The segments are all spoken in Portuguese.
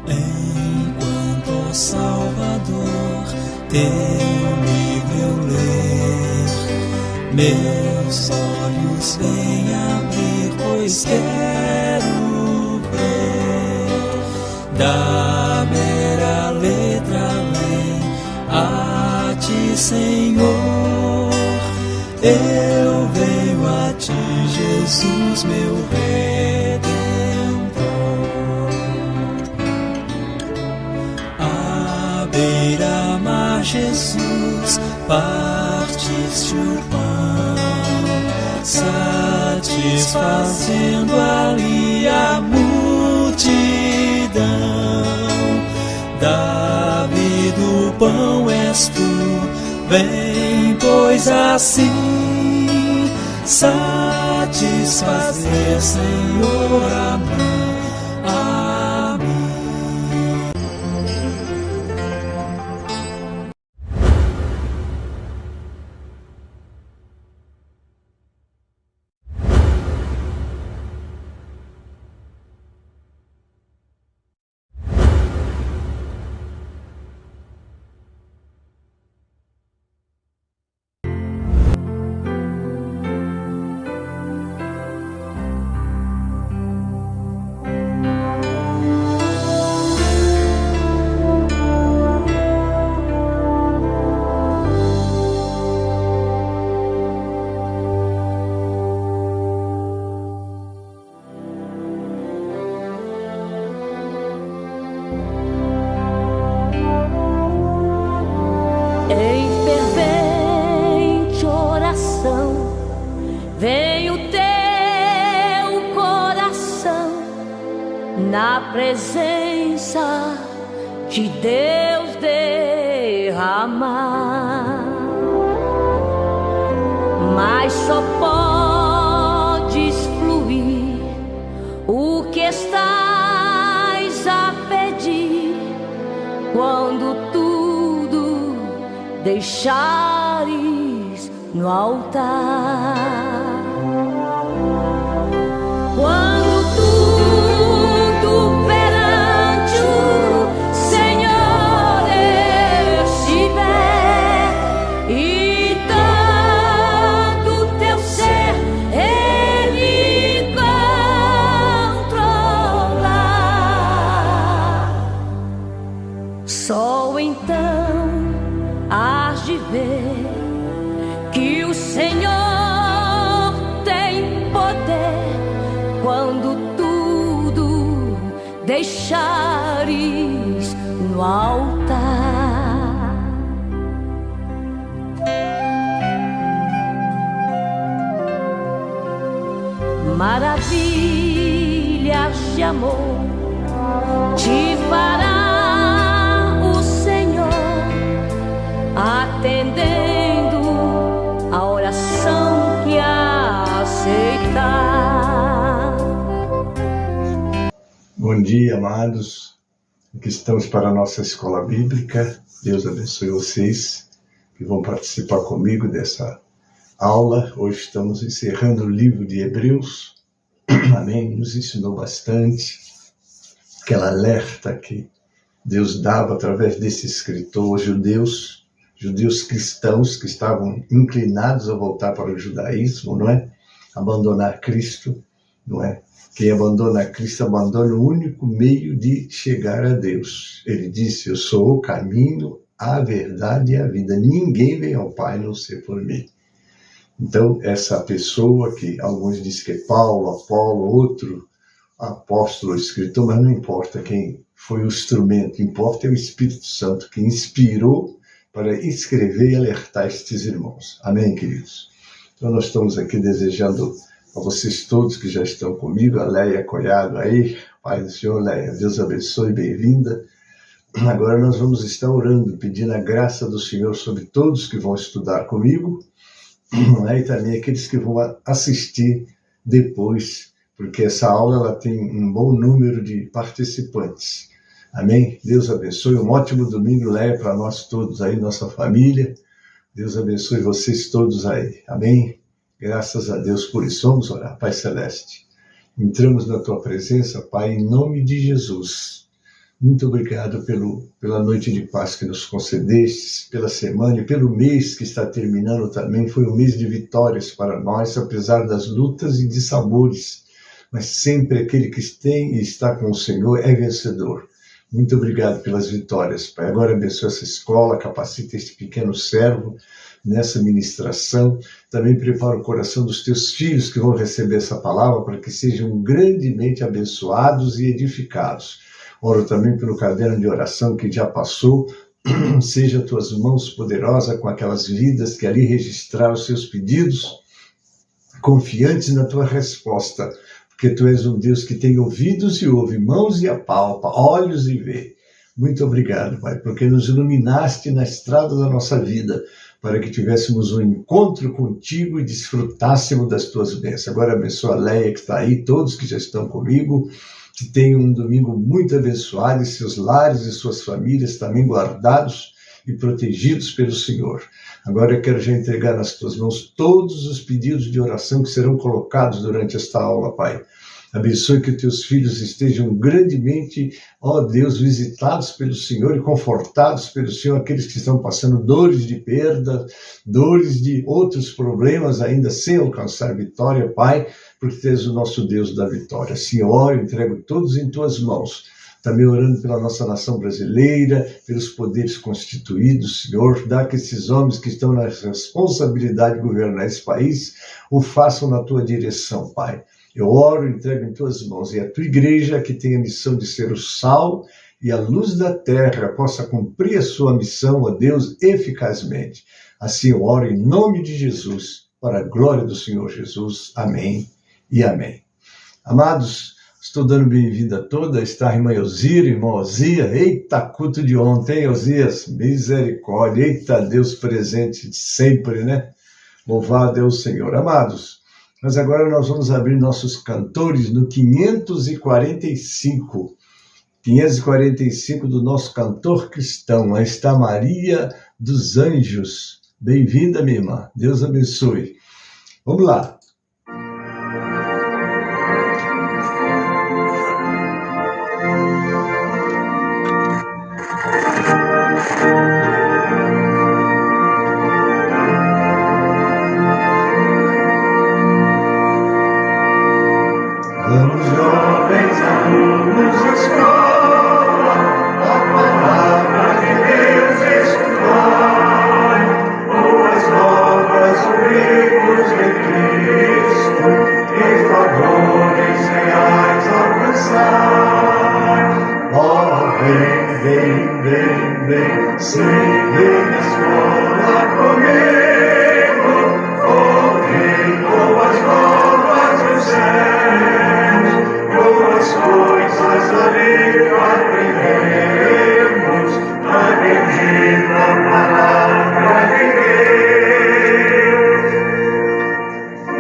Enquanto, ó Salvador, teu livro eu ler, meus olhos vêm abrir, pois quero ver da mera letra além a ti, Senhor. Eu venho a ti, Jesus, meu Redentor. À beira-mar, Jesus, partiste o pão, satisfazendo ali a multidão. Davi do pão és tu, vem, pois assim satisfazer, Senhor, a mim. Na presença de Deus derramar, mas só podes fluir o que estás a pedir quando tudo deixares no altar. Só então hás de ver que o Senhor tem poder quando tudo deixares no altar. Maravilhas de amor te fará atendendo a oração que aceitar. Bom dia, amados. Aqui estamos para a nossa escola bíblica. Deus abençoe vocês que vão participar comigo dessa aula. Hoje estamos encerrando o livro de Hebreus. Amém? Nos ensinou bastante. Aquela alerta que Deus dava através desse escritor aos judeus cristãos que estavam inclinados a voltar para o judaísmo, não é? Abandonar Cristo, não é? Quem abandona Cristo abandona o único meio de chegar a Deus. Ele disse: eu sou o caminho, a verdade e a vida. Ninguém vem ao Pai a não ser por mim. Então, essa pessoa que alguns dizem que é Paulo, Apolo, outro apóstolo, escritor, mas não importa quem foi o instrumento, importa é o Espírito Santo que inspirou para escrever e alertar estes irmãos. Amém, queridos? Então nós estamos aqui desejando a vocês todos que já estão comigo, a Leia Collado aí, Pai do Senhor, Leia, Deus abençoe, bem-vinda. Agora nós vamos estar orando, pedindo a graça do Senhor sobre todos que vão estudar comigo, e também aqueles que vão assistir depois, porque essa aula ela tem um bom número de participantes. Amém? Deus abençoe. Um ótimo domingo, Leia, para nós todos aí, nossa família. Deus abençoe vocês todos aí. Amém? Graças a Deus por isso. Vamos orar. Pai Celeste, entramos na Tua presença, Pai, em nome de Jesus. Muito obrigado pela noite de paz que nos concedestes, pela semana e pelo mês que está terminando também. Foi um mês de vitórias para nós, apesar das lutas e de sabores. Mas sempre aquele que tem e está com o Senhor é vencedor. Muito obrigado pelas vitórias, Pai. Agora abençoa essa escola, capacita este pequeno servo nessa ministração. Também prepara o coração dos teus filhos que vão receber essa palavra para que sejam grandemente abençoados e edificados. Oro também pelo caderno de oração que já passou. Seja tuas mãos poderosas com aquelas vidas que ali registraram os seus pedidos, confiantes na tua resposta, porque tu és um Deus que tem ouvidos e ouve, mãos e apalpa, olhos e vê. Muito obrigado, Pai, porque nos iluminaste na estrada da nossa vida, para que tivéssemos um encontro contigo e desfrutássemos das tuas bênçãos. Agora abençoa a Leia que está aí, todos que já estão comigo, que tenham um domingo muito abençoado e seus lares e suas famílias também guardados e protegidos pelo Senhor. Agora eu quero já entregar nas tuas mãos todos os pedidos de oração que serão colocados durante esta aula, Pai. Abençoe que teus filhos estejam grandemente, ó Deus, visitados pelo Senhor e confortados pelo Senhor, aqueles que estão passando dores de perda, dores de outros problemas ainda sem alcançar vitória, Pai, porque tu és o nosso Deus da vitória. Assim eu oro, entrego todos em tuas mãos. Também orando pela nossa nação brasileira, pelos poderes constituídos, Senhor, dá que esses homens que estão na responsabilidade de governar esse país o façam na tua direção, Pai. Eu oro e entrego em tuas mãos, e a tua igreja, que tem a missão de ser o sal e a luz da terra, possa cumprir a sua missão, ó Deus, eficazmente. Assim eu oro em nome de Jesus, para a glória do Senhor Jesus. Amém e amém. Amados, estou dando bem-vinda a toda. Está a irmã Elzira, irmão Osias. Eita, culto de ontem, Osias. Misericórdia. Eita, Deus presente sempre, né? Louvado a Deus, Senhor. Amados, mas agora nós vamos abrir nossos cantores no 545. 545 do nosso cantor cristão. Aí está Maria dos Anjos. Bem-vinda, minha irmã. Deus abençoe. Vamos lá. Vamos, jovens alunos de escola, a palavra de Deus estudar, boas novas, ricos de Cristo, e favores reais alcançar. Oh, vem, vem, vem, vem, sim, vem na escola comigo, ouvir boas novas do céu. Boas coisas ali aprendemos, a bendita palavra de Deus.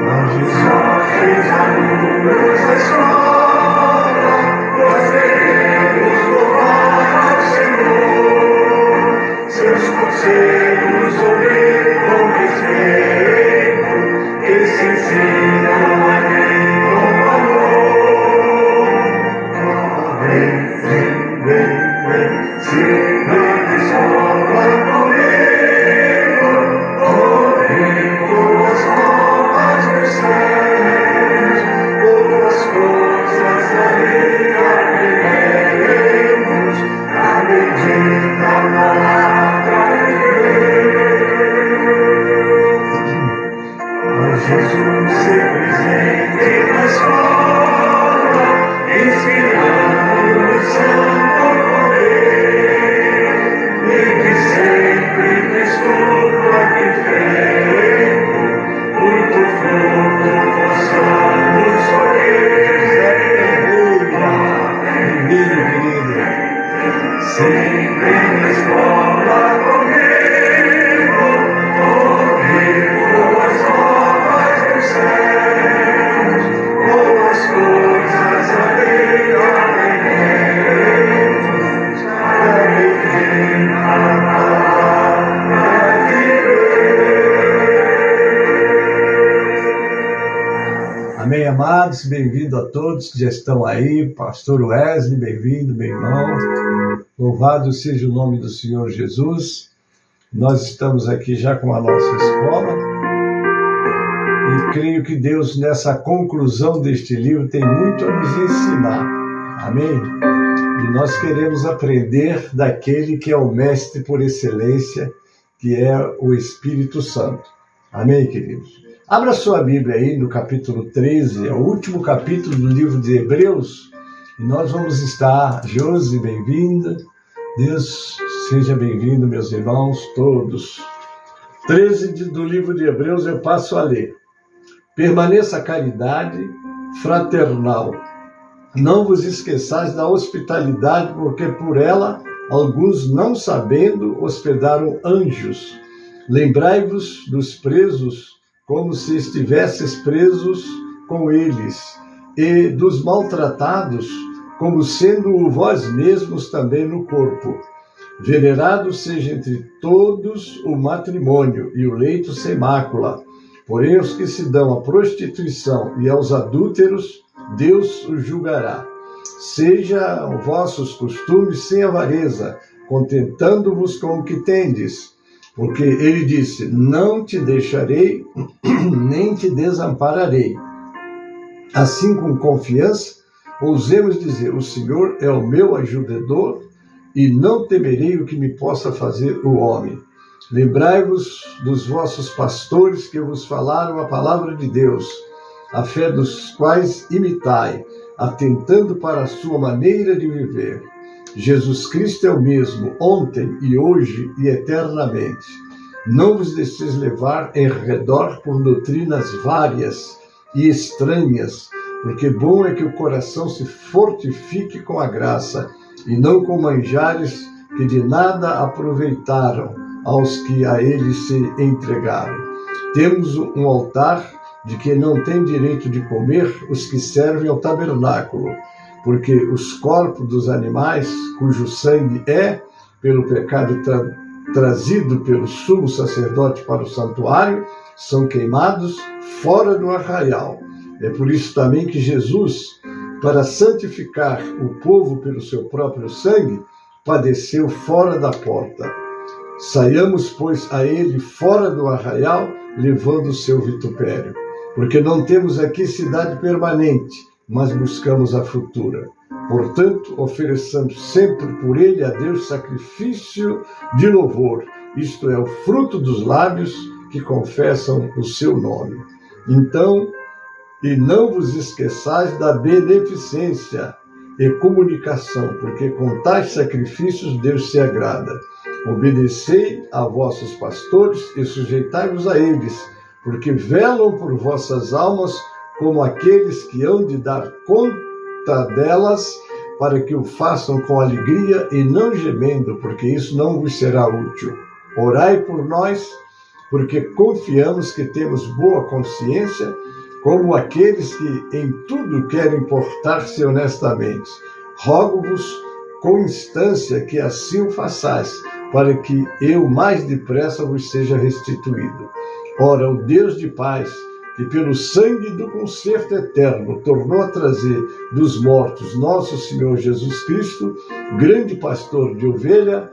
Mas Jesus fez alunos da escola, nós devemos louvar ao Senhor, seus conselhos ouvir com respeito, que se ensinam a mim com valor. Se vem de escola comigo, ouvir boas novas dos céus, boas coisas ali aprenderemos, a bendita palavra de Deus. Mas Jesus se presente na escola, ensinando o santo poder, e que sempre no estudo aqui feito, muito fruto possamos colher. Sempre na escola comigo, ouvir boas novas dos céus, boas coisas ali aprenderemos, a bendita palavra de Deus. Amém, amados. amados, bem-vindo a todos que já estão aí. Pastor Wesley, bem-vindo, meu irmão. Louvado seja o nome do Senhor Jesus. Nós estamos aqui já com a nossa escola e creio que Deus, nessa conclusão deste livro, tem muito a nos ensinar. Amém? E nós queremos aprender daquele que é o mestre por excelência, que é o Espírito Santo. Amém, queridos? Abra sua Bíblia aí no capítulo 13, é o último capítulo do livro de Hebreus, e nós vamos estar, Josi, bem-vinda, Deus seja bem-vindo, meus irmãos, todos. 13 do livro de Hebreus eu passo a ler. Permaneça a caridade fraternal. Não vos esqueçais da hospitalidade, porque por ela alguns, não sabendo, hospedaram anjos. Lembrai-vos dos presos, como se estivesseis presos com eles, e dos maltratados, como sendo vós mesmos também no corpo. Venerado seja entre todos o matrimônio e o leito sem mácula. Porém, os que se dão à prostituição e aos adúlteros, Deus os julgará. Sejam vossos costumes sem avareza, contentando-vos com o que tendes. Porque ele disse, não te deixarei, nem te desampararei. Assim, com confiança, ousemos dizer, o Senhor é o meu ajudador, e não temerei o que me possa fazer o homem. Lembrai-vos dos vossos pastores que vos falaram a palavra de Deus, a fé dos quais imitai, atentando para a sua maneira de viver. Jesus Cristo é o mesmo, ontem e hoje e eternamente. Não vos deixeis levar em redor por doutrinas várias e estranhas, porque bom é que o coração se fortifique com a graça, e não com manjares que de nada aproveitaram aos que a ele se entregaram. Temos um altar de que não tem direito de comer os que servem ao tabernáculo, porque os corpos dos animais, cujo sangue é, pelo pecado trazido pelo sumo sacerdote para o santuário, são queimados fora do arraial. É por isso também que Jesus, para santificar o povo pelo seu próprio sangue, padeceu fora da porta. Saiamos, pois, a ele fora do arraial, levando o seu vitupério. Porque não temos aqui cidade permanente, mas buscamos a futura. Portanto, ofereçamos sempre por ele a Deus sacrifício de louvor, isto é, o fruto dos lábios que confessam o seu nome. Então, e não vos esqueçais da beneficência e comunicação, porque com tais sacrifícios Deus se agrada. Obedecei a vossos pastores e sujeitai-vos a eles, porque velam por vossas almas como aqueles que hão de dar conta delas, para que o façam com alegria e não gemendo, porque isso não vos será útil. Orai por nós, porque confiamos que temos boa consciência, como aqueles que em tudo querem portar-se honestamente. Rogo-vos com instância que assim o façais, para que eu mais depressa vos seja restituído. Ora, o Deus de paz, que pelo sangue do concerto eterno tornou a trazer dos mortos nosso Senhor Jesus Cristo, grande pastor de ovelha,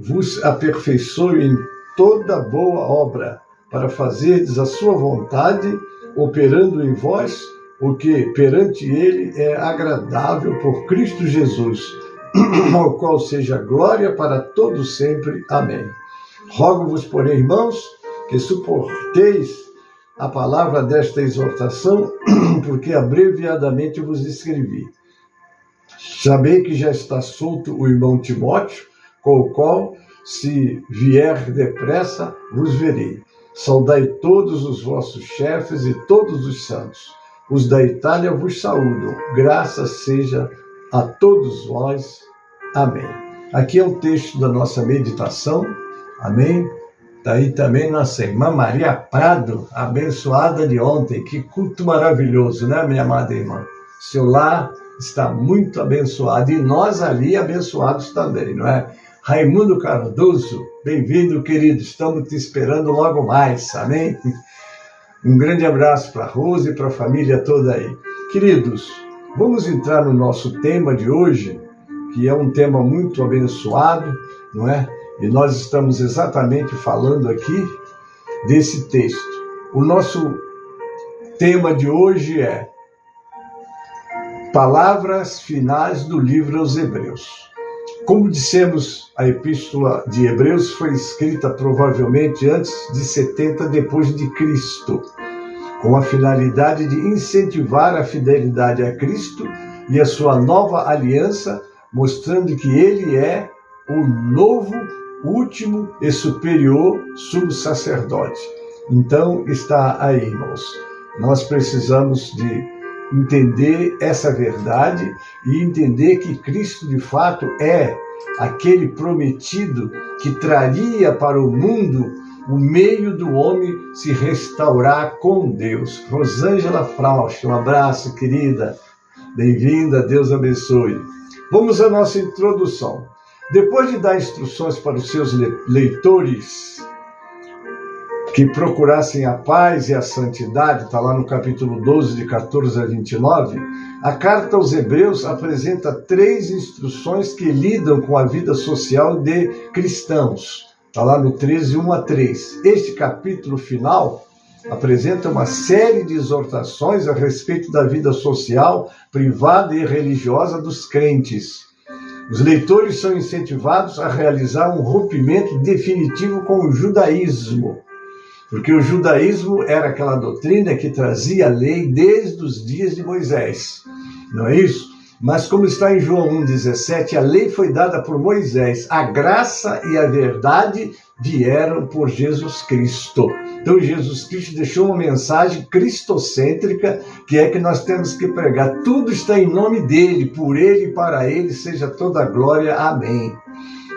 vos aperfeiçoe em toda boa obra, para fazerdes a sua vontade, operando em vós o que perante ele é agradável por Cristo Jesus, ao qual seja glória para todos sempre. Amém. Rogo-vos, porém, irmãos, que suporteis a palavra desta exortação, porque abreviadamente vos escrevi. Sabei que já está solto o irmão Timóteo, com o qual, se vier depressa, vos verei. Saudai todos os vossos chefes e todos os santos. Os da Itália vos saúdam. Graças seja a todos vós. Amém. Aqui é o texto da nossa meditação. Amém. Daí também nossa irmã Maria Prado, abençoada de ontem. Que culto maravilhoso, né, minha amada irmã? Seu lar está muito abençoado e nós ali abençoados também, não é? Raimundo Cardoso, bem-vindo, querido. Estamos te esperando logo mais, amém? Um grande abraço para a Rose e para a família toda aí. Queridos, vamos entrar no nosso tema de hoje, que é um tema muito abençoado, não é? E nós estamos exatamente falando aqui desse texto. O nosso tema de hoje é palavras finais do livro aos Hebreus. Como dissemos, a epístola de Hebreus foi escrita provavelmente antes de 70 depois de Cristo, com a finalidade de incentivar a fidelidade a Cristo e a sua nova aliança, mostrando que ele é o novo, último e superior sumo sacerdote. Então está aí, irmãos. Nós precisamos de entender essa verdade e entender que Cristo de fato é aquele prometido que traria para o mundo o meio do homem se restaurar com Deus. Rosângela Frausch, um abraço, querida. Bem-vinda, Deus abençoe. Vamos à nossa introdução. Depois de dar instruções para os seus leitores que procurassem a paz e a santidade, está lá no capítulo 12, de 14 a 29, a carta aos Hebreus apresenta 3 instruções que lidam com a vida social de cristãos. Está lá no 13, 1 a 3. Este capítulo final apresenta uma série de exortações a respeito da vida social, privada e religiosa dos crentes. Os leitores são incentivados a realizar um rompimento definitivo com o judaísmo, porque o judaísmo era aquela doutrina que trazia a lei desde os dias de Moisés, não é isso? Mas como está em João 1,17, a lei foi dada por Moisés, a graça e a verdade vieram por Jesus Cristo. Então Jesus Cristo deixou uma mensagem cristocêntrica, que é que nós temos que pregar. Tudo está em nome dele, por ele e para ele seja toda a glória. Amém.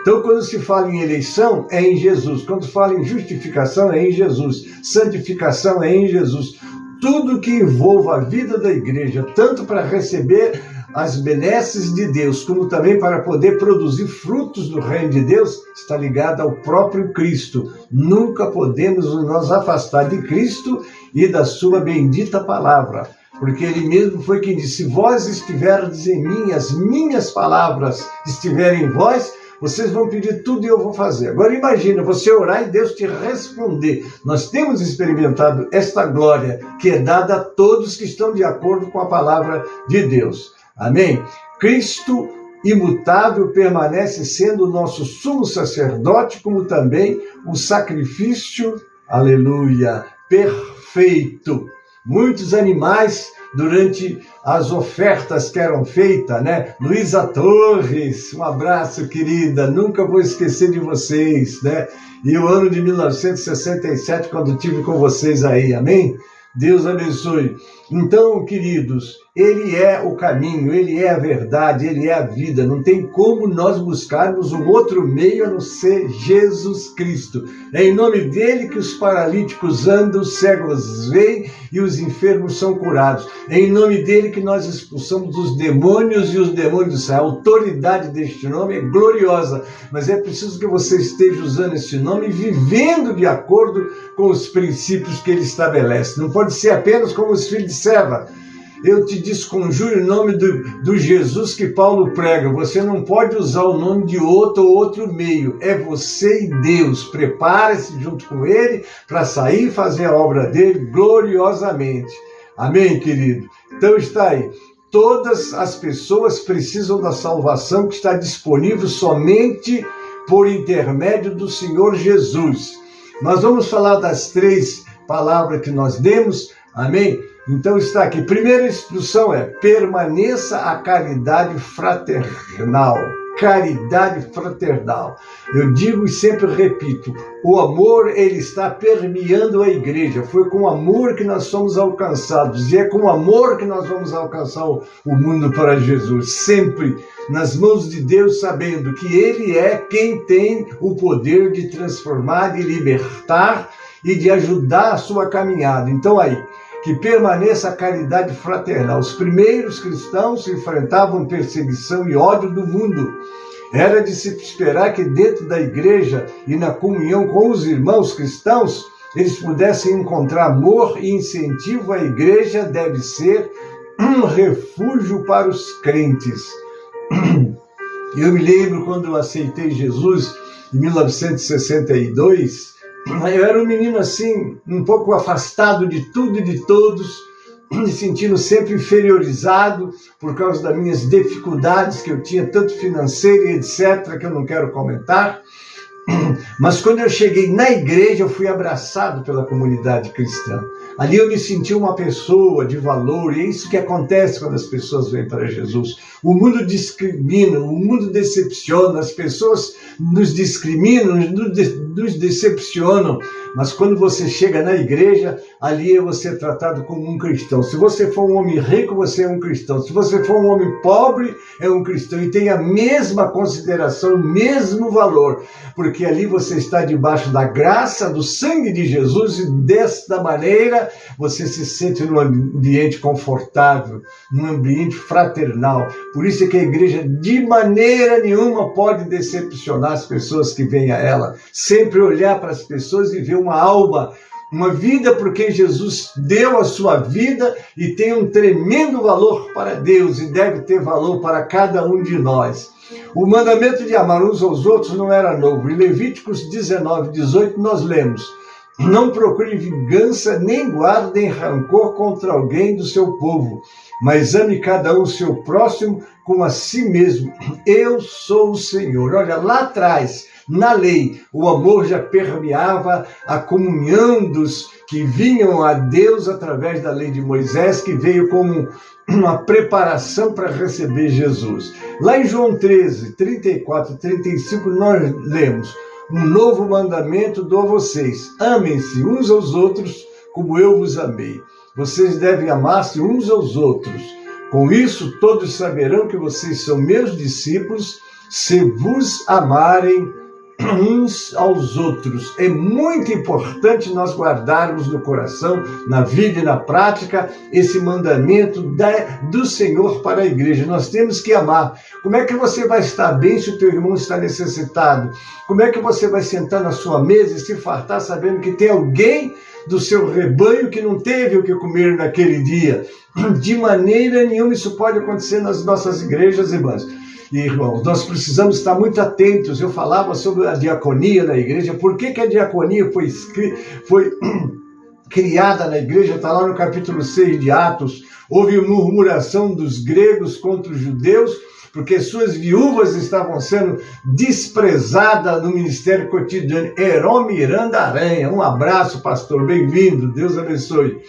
Então, quando se fala em eleição, é em Jesus. Quando se fala em justificação, é em Jesus. Santificação é em Jesus. Tudo que envolva a vida da igreja, tanto para receber as benesses de Deus, como também para poder produzir frutos do reino de Deus, está ligado ao próprio Cristo. Nunca podemos nos afastar de Cristo e da sua bendita palavra, porque ele mesmo foi quem disse: se vós estiverdes em mim, as minhas palavras estiverem em vós, vocês vão pedir tudo e eu vou fazer. Agora imagina você orar e Deus te responder. Nós temos experimentado esta glória que é dada a todos que estão de acordo com a palavra de Deus. Amém? Cristo imutável permanece sendo o nosso sumo sacerdote, como também o sacrifício, aleluia, perfeito. Muitos animais, durante as ofertas que eram feitas, né? Luísa Torres, um abraço, querida, nunca vou esquecer de vocês, né? E o ano de 1967, quando estive com vocês aí, amém? Deus abençoe. Então, queridos, ele é o caminho, ele é a verdade, ele é a vida. Não tem como nós buscarmos um outro meio a não ser Jesus Cristo. É em nome dele que os paralíticos andam, os cegos veem e os enfermos são curados. É em nome dele que nós expulsamos os demônios e os demônios saem. A autoridade deste nome é gloriosa, mas é preciso que você esteja usando esse nome e vivendo de acordo com os princípios que ele estabelece. Não pode ser apenas como os filhos de Seva. Eu te desconjuro em nome do Jesus que Paulo prega. Você não pode usar o nome de outro meio. É você e Deus. Prepare-se junto com ele para sair e fazer a obra dele gloriosamente. Amém, querido? Então está aí. Todas as pessoas precisam da salvação que está disponível somente por intermédio do Senhor Jesus. Nós vamos falar das 3 palavras que nós demos. Amém? Então está aqui. Primeira instrução é: permaneça a caridade fraternal. Caridade fraternal. Eu digo e sempre repito, o amor, ele está permeando a igreja. Foi com amor que nós somos alcançados. E é com amor que nós vamos alcançar o mundo para Jesus. Sempre nas mãos de Deus, sabendo que ele é quem tem o poder de transformar, de libertar e de ajudar a sua caminhada. Então aí, que permaneça a caridade fraternal. Os primeiros cristãos enfrentavam perseguição e ódio do mundo. Era de se esperar que dentro da igreja e na comunhão com os irmãos cristãos, eles pudessem encontrar amor e incentivo. A igreja deve ser um refúgio para os crentes. Eu me lembro quando eu aceitei Jesus em 1962, eu era um menino assim, um pouco afastado de tudo e de todos, me sentindo sempre inferiorizado por causa das minhas dificuldades que eu tinha, tanto financeira e etc., que eu não quero comentar. Mas quando eu cheguei na igreja, eu fui abraçado pela comunidade cristã. Ali eu me senti uma pessoa de valor, e é isso que acontece quando as pessoas vêm para Jesus. O mundo discrimina, o mundo decepciona, as pessoas nos discriminam, nos decepcionam, mas quando você chega na igreja, ali você é tratado como um cristão. Se você for um homem rico, você é um cristão. Se você for um homem pobre, é um cristão, e tem a mesma consideração, o mesmo valor, porque ali você está debaixo da graça, do sangue de Jesus, e desta maneira você se sente num ambiente confortável, num ambiente fraternal. Por isso é que a igreja de maneira nenhuma pode decepcionar as pessoas que vêm a ela. Sempre olhar para as pessoas e ver uma alma, uma vida por quem Jesus deu a sua vida e tem um tremendo valor para Deus e deve ter valor para cada um de nós. O mandamento de amar uns aos outros não era novo. Em Levíticos 19:18 nós lemos: não procure vingança, nem guardem rancor contra alguém do seu povo, mas ame cada um o seu próximo como a si mesmo. Eu sou o Senhor. Olha, lá atrás, na lei, o amor já permeava a comunhão dos que vinham a Deus através da lei de Moisés, que veio como uma preparação para receber Jesus. Lá em João 13, 34 e 35, nós lemos: um novo mandamento dou a vocês, amem-se uns aos outros como eu vos amei. Vocês devem amar-se uns aos outros. Com isso, todos saberão que vocês são meus discípulos, se vos amarem uns aos outros. É muito importante nós guardarmos no coração, na vida e na prática, esse mandamento do Senhor para a igreja. Nós temos que amar. Como é que você vai estar bem se o teu irmão está necessitado? Como é que você vai sentar na sua mesa e se fartar sabendo que tem alguém do seu rebanho que não teve o que comer naquele dia? De maneira nenhuma isso pode acontecer nas nossas igrejas, irmãs. E, irmãos, nós precisamos estar muito atentos. Eu falava sobre a diaconia na igreja. Por que a diaconia foi criada na igreja? Está lá no capítulo 6 de Atos. Houve murmuração dos gregos contra os judeus, porque suas viúvas estavam sendo desprezadas no ministério cotidiano. Heron Miranda Aranha, um abraço, pastor, bem-vindo, Deus abençoe.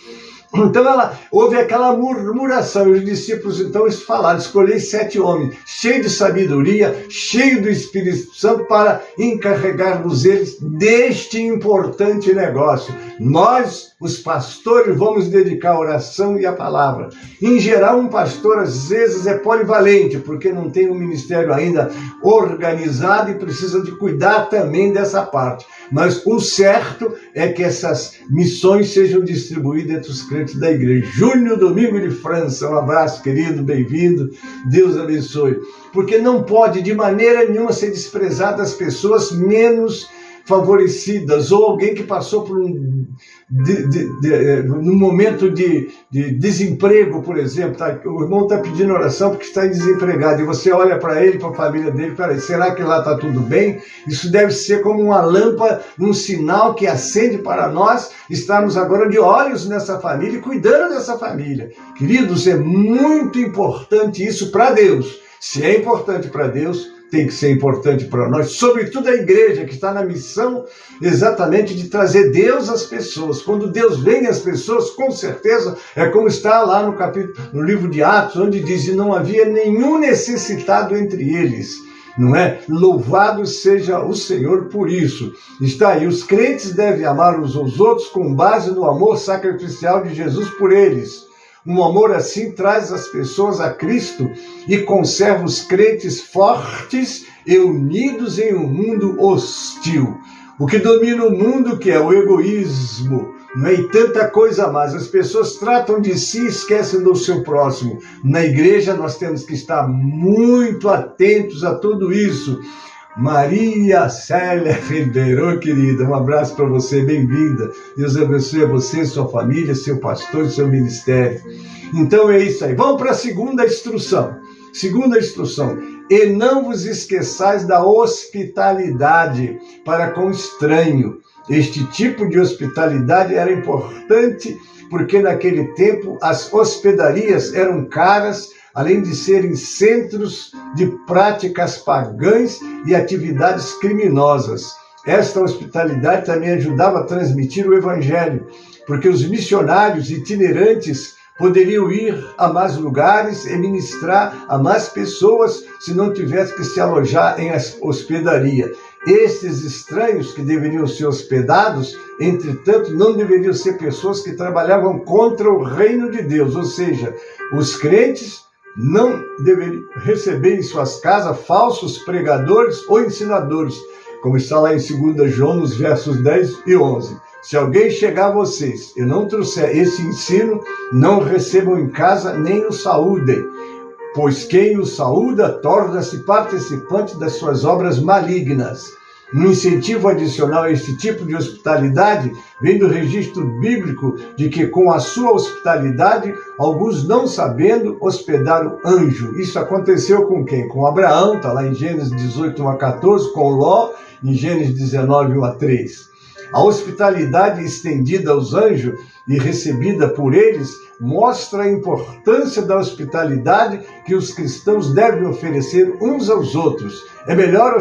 Então houve aquela murmuração, e os discípulos então falaram: escolhei 7 homens, cheios de sabedoria, cheios do Espírito Santo, para encarregarmos eles deste importante negócio. Nós, os pastores, vamos dedicar a oração e a palavra. Em geral, um pastor às vezes é polivalente, porque não tem um ministério ainda organizado e precisa de cuidar também dessa parte. Mas o certo é que essas missões sejam distribuídas entre os crentes da igreja. Júnior Domingo de França, um abraço, querido, bem-vindo, Deus abençoe. Porque não pode de maneira nenhuma ser desprezada as pessoas menos favorecidas, ou alguém que passou por num momento de desemprego, por exemplo, tá? O irmão está pedindo oração porque está desempregado, e você olha para ele, para a família dele, peraí, será que lá está tudo bem? Isso deve ser como uma lâmpada, um sinal que acende para nós estarmos agora de olhos nessa família e cuidando dessa família. Queridos, é muito importante isso para Deus. Se é importante para Deus, tem que ser importante para nós, sobretudo a igreja, que está na missão exatamente de trazer Deus às pessoas. Quando Deus vem às pessoas, com certeza, é como está lá no livro de Atos, onde diz: e não havia nenhum necessitado entre eles. Não é? Louvado seja o Senhor por isso. Está aí, os crentes devem amar uns aos outros com base no amor sacrificial de Jesus por eles. Um amor assim traz as pessoas a Cristo e conserva os crentes fortes e unidos em um mundo hostil. O que domina o mundo, que é o egoísmo, não é? E tanta coisa mais. As pessoas tratam de si e esquecem do seu próximo. Na igreja nós temos que estar muito atentos a tudo isso. Maria Célia Ribeiro, querida, um abraço para você, bem-vinda. Deus abençoe a você, sua família, seu pastor e seu ministério. Então é isso aí. Vamos para a segunda instrução. Segunda instrução. E não vos esqueçais da hospitalidade para com o estranho. Este tipo de hospitalidade era importante porque naquele tempo as hospedarias eram caras, além de serem centros de práticas pagãs e atividades criminosas. Esta hospitalidade também ajudava a transmitir o evangelho, porque os missionários itinerantes poderiam ir a mais lugares e ministrar a mais pessoas se não tivesse que se alojar em hospedaria. Estes estranhos que deveriam ser hospedados, entretanto, não deveriam ser pessoas que trabalhavam contra o reino de Deus, ou seja, os crentes não deveriam receber em suas casas falsos pregadores ou ensinadores, como está lá em 2 João, nos versos 10 e 11. Se alguém chegar a vocês e não trouxer esse ensino, não recebam em casa nem o saúdem, pois quem o saúda torna-se participante das suas obras malignas. Um incentivo adicional a este tipo de hospitalidade vem do registro bíblico de que com a sua hospitalidade, alguns não sabendo hospedaram anjo. Isso aconteceu com quem? Com Abraão, está lá em Gênesis 18, 1 a 14, com Ló, em Gênesis 19, 1 a 3. A hospitalidade estendida aos anjos e recebida por eles mostra a importância da hospitalidade que os cristãos devem oferecer uns aos outros. É melhor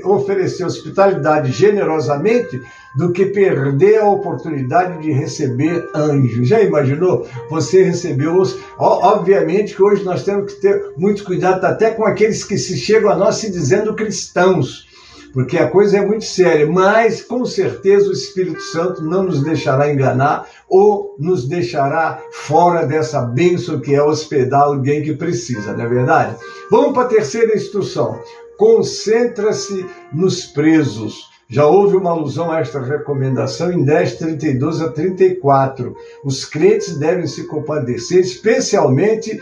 oferecer hospitalidade generosamente do que perder a oportunidade de receber anjos. Já imaginou? Você recebeu os... Obviamente que hoje nós temos que ter muito cuidado até com aqueles que se chegam a nós se dizendo cristãos, porque a coisa é muito séria, mas com certeza o Espírito Santo não nos deixará enganar ou nos deixará fora dessa bênção que é hospedar alguém que precisa, não é verdade? Vamos para a terceira instrução. Concentra-se nos presos. Já houve uma alusão a esta recomendação em 10, 32 a 34. Os crentes devem se compadecer, especialmente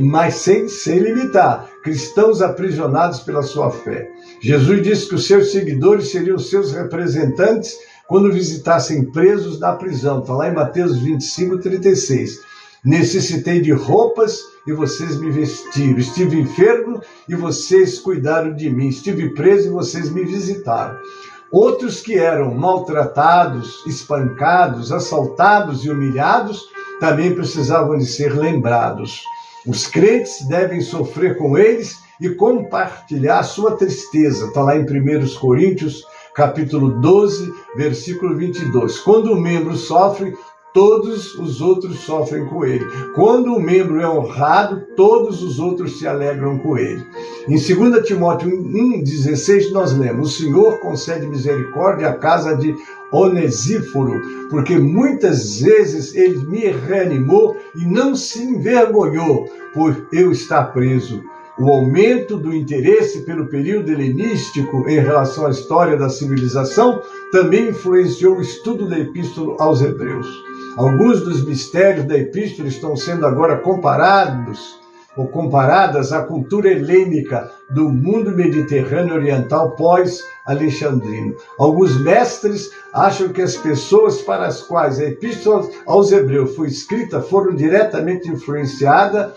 mas sem limitar, cristãos aprisionados pela sua fé. Jesus disse que os seus seguidores seriam seus representantes quando visitassem presos na prisão. Está lá em Mateus 25, 36. Necessitei de roupas e vocês me vestiram. Estive enfermo e vocês cuidaram de mim. Estive preso e vocês me visitaram. Outros que eram maltratados, espancados, assaltados e humilhados também precisavam de ser lembrados. Os crentes devem sofrer com eles e compartilhar a sua tristeza. Está lá em 1 Coríntios, capítulo 12, versículo 22. Quando um membro sofre, todos os outros sofrem com ele. Quando um membro é honrado, todos os outros se alegram com ele. Em 2 Timóteo 1,16 nós lemos: o Senhor concede misericórdia à casa de Onesíforo, porque muitas vezes ele me reanimou e não se envergonhou por eu estar preso. O aumento do interesse pelo período helenístico em relação à história da civilização também influenciou o estudo da Epístola aos Hebreus. Alguns dos mistérios da Epístola estão sendo agora comparadas à cultura helênica do mundo mediterrâneo oriental pós-alexandrino. Alguns mestres acham que as pessoas para as quais a Epístola aos Hebreus foi escrita foram diretamente influenciadas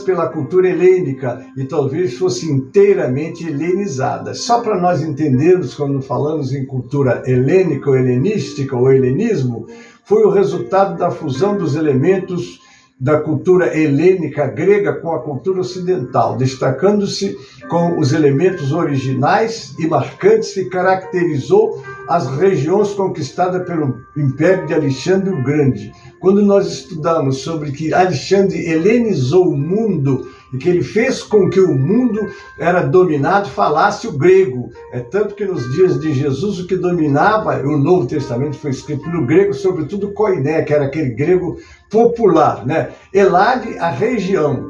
pela cultura helênica e talvez fossem inteiramente helenizadas. Só para nós entendermos, quando falamos em cultura helênica ou helenística ou helenismo, foi o resultado da fusão dos elementos da cultura helênica grega com a cultura ocidental, destacando-se com os elementos originais e marcantes que caracterizou as regiões conquistadas pelo Império de Alexandre o Grande. Quando nós estudamos sobre que Alexandre helenizou o mundo e que ele fez com que o mundo era dominado, falasse o grego. É tanto que nos dias de Jesus o que dominava, o Novo Testamento foi escrito no grego, sobretudo koiné, que era aquele grego popular, né? Elade, a região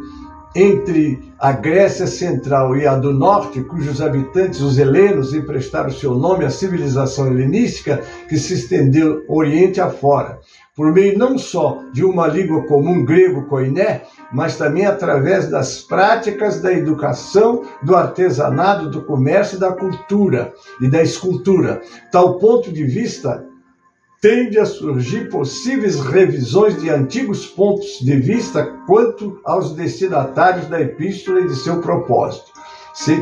entre a Grécia Central e a do Norte, cujos habitantes, os helenos, emprestaram seu nome à civilização helenística que se estendeu Oriente afora, por meio não só de uma língua comum grego koiné, mas também através das práticas da educação, do artesanato, do comércio e da cultura e da escultura. Tal ponto de vista tende a surgir possíveis revisões de antigos pontos de vista quanto aos destinatários da epístola e de seu propósito.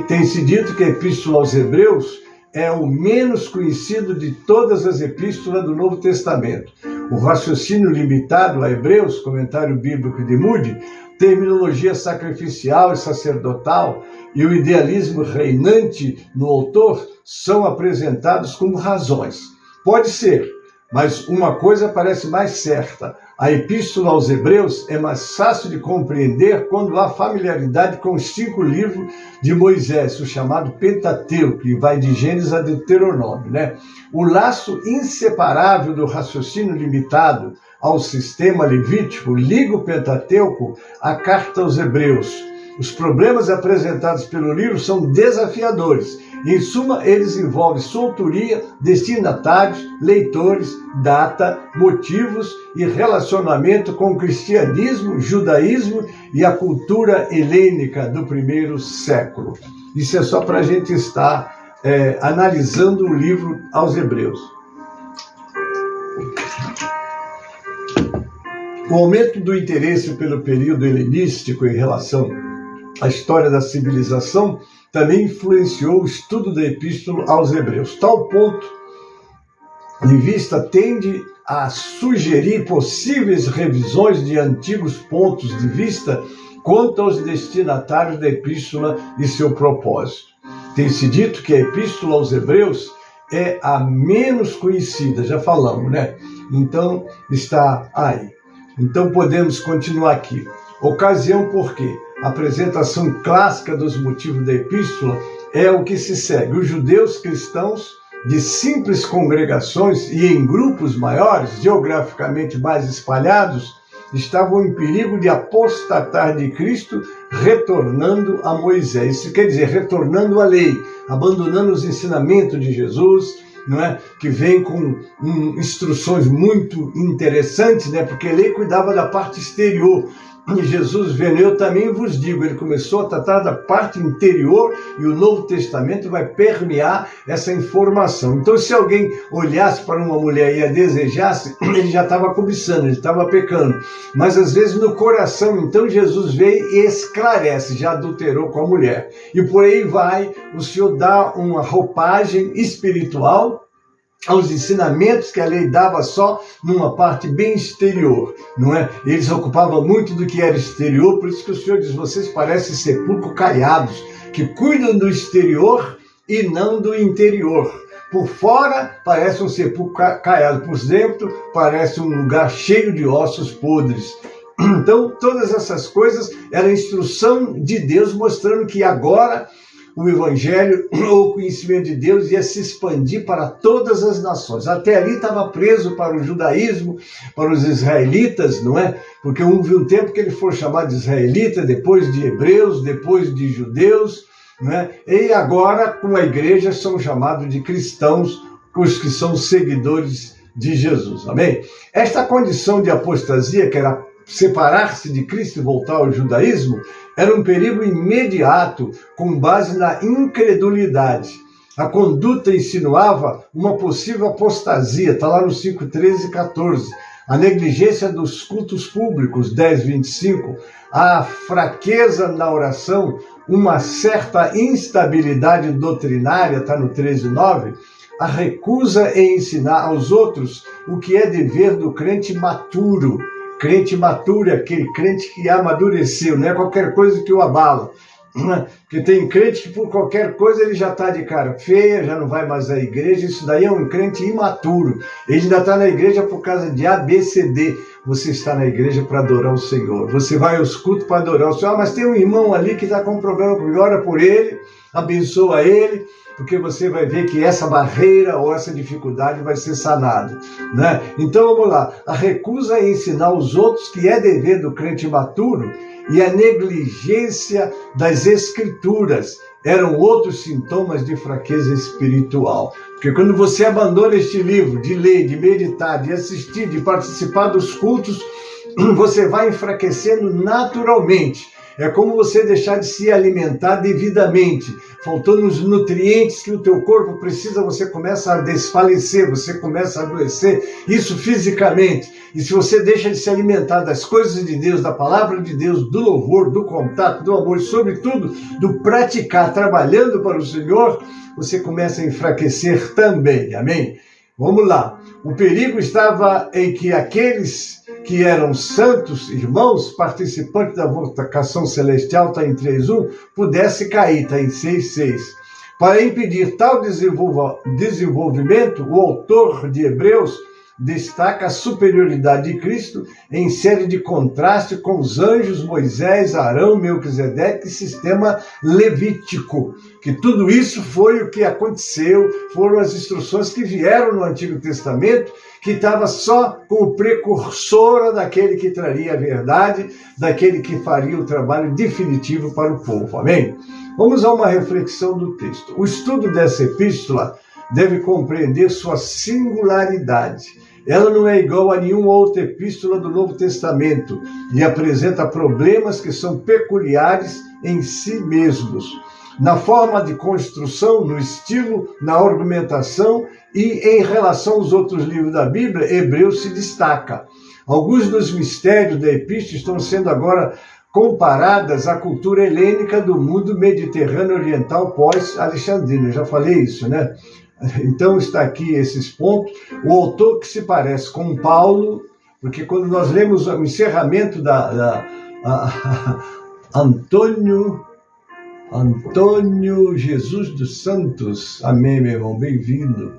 Tem-se dito que a epístola aos Hebreus é o menos conhecido de todas as epístolas do Novo Testamento. O raciocínio limitado a Hebreus, comentário bíblico de Moody, terminologia sacrificial e sacerdotal e o idealismo reinante no autor são apresentados como razões. Pode ser, mas uma coisa parece mais certa: a epístola aos Hebreus é mais fácil de compreender quando há familiaridade com os 5 livros de Moisés, o chamado Pentateuco, que vai de Gênesis a Deuteronômio, né? O laço inseparável do raciocínio limitado ao sistema levítico liga o Pentateuco à carta aos Hebreus. Os problemas apresentados pelo livro são desafiadores. Em suma, eles envolvem sua autoria, destinatários, leitores, data, motivos e relacionamento com o cristianismo, judaísmo e a cultura helênica do primeiro século. Isso é só para a gente estar analisando o livro aos Hebreus. O aumento do interesse pelo período helenístico em relação à história da civilização também influenciou o estudo da epístola aos Hebreus. Tal ponto de vista tende a sugerir possíveis revisões de antigos pontos de vista quanto aos destinatários da epístola e seu propósito. Tem-se dito que a epístola aos Hebreus é a menos conhecida, já falamos, né? Então, está aí. Então, podemos continuar aqui. Ocasião por quê? A apresentação clássica dos motivos da epístola é o que se segue. Os judeus cristãos de simples congregações e em grupos maiores, geograficamente mais espalhados, estavam em perigo de apostatar de Cristo, retornando a Moisés. Isso quer dizer, retornando à lei, abandonando os ensinamentos de Jesus, não é? Que vem com instruções muito interessantes, né? Porque a lei cuidava da parte exterior. E Jesus vendo, eu também vos digo, ele começou a tratar da parte interior e o Novo Testamento vai permear essa informação. Então, se alguém olhasse para uma mulher e a desejasse, ele já estava cobiçando, ele estava pecando. Mas, às vezes, no coração, então, Jesus veio e esclarece, já adulterou com a mulher. E por aí vai, o Senhor dá uma roupagem espiritual aos ensinamentos que a lei dava só numa parte bem exterior, não é? Eles ocupavam muito do que era exterior, por isso que o Senhor diz, vocês parecem sepulcros caiados, que cuidam do exterior e não do interior. Por fora parece um sepulcro caiado, por dentro parece um lugar cheio de ossos podres. Então, todas essas coisas eram instrução de Deus, mostrando que agora o Evangelho, o conhecimento de Deus, ia se expandir para todas as nações. Até ali estava preso para o judaísmo, para os israelitas, não é? Porque houve um tempo que ele foi chamado de israelita, depois de hebreus, depois de judeus, não é? E agora, com a igreja, são chamados de cristãos, os que são seguidores de Jesus. Amém? Esta condição de apostasia, que era separar-se de Cristo e voltar ao judaísmo, era um perigo imediato, com base na incredulidade. A conduta insinuava uma possível apostasia, está lá no 5, 13 e 14. A negligência dos cultos públicos, 10, 25. A fraqueza na oração, uma certa instabilidade doutrinária, está no 13, 9. A recusa em ensinar aos outros o que é dever do crente maturo. Crente maturo é aquele crente que amadureceu, não é qualquer coisa que o abala. Porque tem crente que por qualquer coisa ele já está de cara feia, já não vai mais à igreja, isso daí é um crente imaturo. Ele ainda está na igreja por causa de A, B, C, D. Você está na igreja para adorar o Senhor. Você vai aos cultos para adorar o Senhor. Ah, mas tem um irmão ali que está com um problema comigo, ora por ele. abençoa ele, porque você vai ver que essa barreira ou essa dificuldade vai ser sanada, né? Então vamos lá, a recusa em ensinar os outros, que é dever do crente maturo, e a negligência das escrituras eram outros sintomas de fraqueza espiritual. Porque quando você abandona este livro, de ler, de meditar, de assistir, de participar dos cultos, você vai enfraquecendo naturalmente. É como você deixar de se alimentar devidamente. Faltando os nutrientes que o teu corpo precisa, você começa a desfalecer, você começa a adoecer, isso fisicamente. E se você deixa de se alimentar das coisas de Deus, da palavra de Deus, do louvor, do contato, do amor, e sobretudo do praticar, trabalhando para o Senhor, você começa a enfraquecer também. Amém? Vamos lá. O perigo estava em que aqueles que eram santos, irmãos, participantes da vocação celestial, está em 3.1, pudesse cair, está em 6.6. Para impedir tal desenvolvimento, o autor de Hebreus destaca a superioridade de Cristo em série de contraste com os anjos, Moisés, Arão, Melquisedeque e sistema levítico. Que tudo isso foi o que aconteceu, foram as instruções que vieram no Antigo Testamento, que estava só com o precursor daquele que traria a verdade, daquele que faria o trabalho definitivo para o povo. Amém? Vamos a uma reflexão do texto. O estudo dessa epístola deve compreender sua singularidade. Ela não é igual a nenhuma outra epístola do Novo Testamento e apresenta problemas que são peculiares em si mesmos. Na forma de construção, no estilo, na argumentação e em relação aos outros livros da Bíblia, Hebreus se destaca. Alguns dos mistérios da epístola estão sendo agora comparadas à cultura helênica do mundo mediterrâneo oriental pós-alexandrino. Eu já falei isso, né? Então está aqui esses pontos. O autor que se parece com Paulo, porque quando nós lemos o encerramento Antônio Jesus dos Santos, amém, meu irmão, bem-vindo.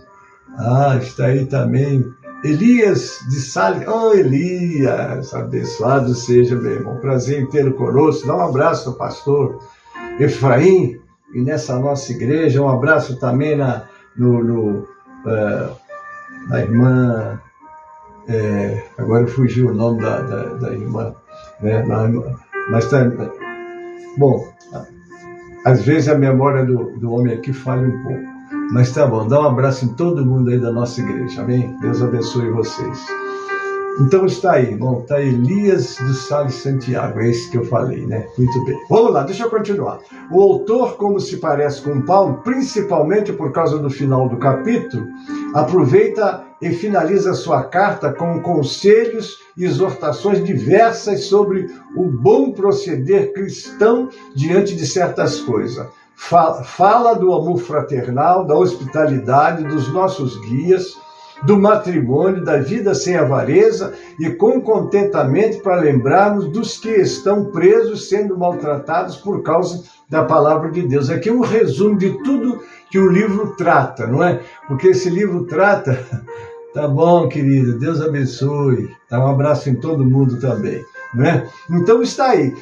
Está aí também Elias de Salles. Elias, abençoado seja, meu irmão, prazer em tê-lo conosco. Dá um abraço ao pastor Efraim e nessa nossa igreja, um abraço também na irmã, agora fugiu o nome da irmã, né? Mas tá, bom, às vezes a memória do homem aqui falha um pouco, mas tá bom, dá um abraço em todo mundo aí da nossa igreja, amém? Deus abençoe vocês. Então está aí, bom, está Elias dos Salles Santiago, é esse que eu falei, né? Muito bem. Vamos lá, deixa eu continuar. O autor, como se parece com Paulo, principalmente por causa do final do capítulo, aproveita e finaliza sua carta com conselhos e exortações diversas sobre o bom proceder cristão diante de certas coisas. Fala do amor fraternal, da hospitalidade, dos nossos guias, do matrimônio, da vida sem avareza e com contentamento para lembrarmos dos que estão presos, sendo maltratados por causa da palavra de Deus. Aqui é um resumo de tudo que o livro trata, não é? Porque esse livro trata... Tá bom, querido, Deus abençoe. Dá um abraço em todo mundo também, não é? Então está aí.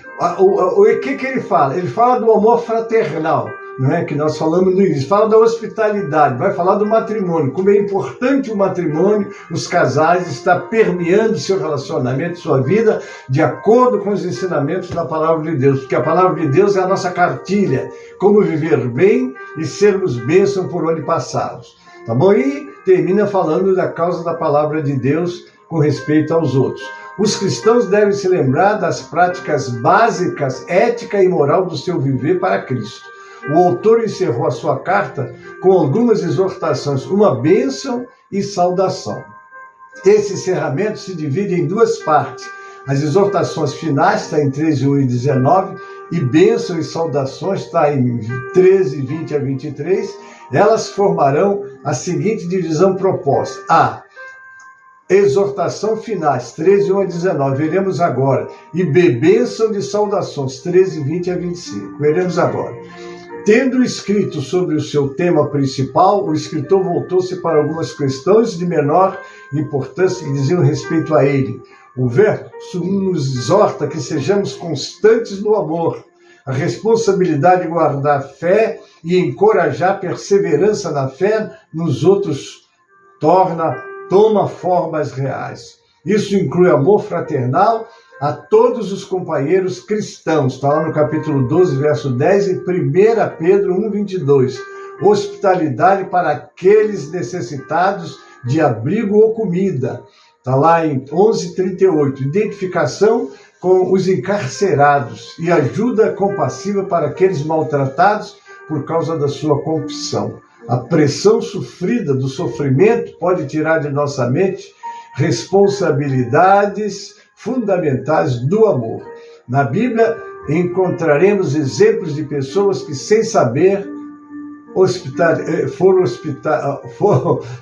O que ele fala? Ele fala do amor fraternal, não é? Que nós falamos no início. Fala da hospitalidade, vai falar do matrimônio. Como é importante o matrimônio, os casais, estar permeando seu relacionamento, sua vida, de acordo com os ensinamentos da palavra de Deus. Porque a palavra de Deus é a nossa cartilha. Como viver bem e sermos bênção por onde passarmos. Tá bom? E termina falando da causa da palavra de Deus com respeito aos outros. Os cristãos devem se lembrar das práticas básicas, ética e moral do seu viver para Cristo. O autor encerrou a sua carta com algumas exortações, uma bênção e saudação. Esse encerramento se divide em duas partes. As exortações finais está em 13:1 e 19, e bênção e saudações está em 13, 20 a 23. Elas formarão a seguinte divisão proposta. A. Exortação finais, 13:1 a 19. Veremos agora. E B. Bênção de saudações, 13, 20 a 25. Veremos agora. Tendo escrito sobre o seu tema principal, o escritor voltou-se para algumas questões de menor importância que diziam respeito a ele. O verso 1 nos exorta que sejamos constantes no amor, A responsabilidade de guardar a fé e encorajar perseverança na fé nos outros toma formas reais. Isso inclui amor fraternal a todos os companheiros cristãos. Está lá no capítulo 12, verso 10 e 1 Pedro 1, 22. Hospitalidade para aqueles necessitados de abrigo ou comida. Está lá em 11:38. Identificação com os encarcerados e ajuda compassiva para aqueles maltratados por causa da sua confissão. A pressão sofrida do sofrimento pode tirar de nossa mente responsabilidades fundamentais do amor. Na Bíblia encontraremos exemplos de pessoas que, sem saber, foram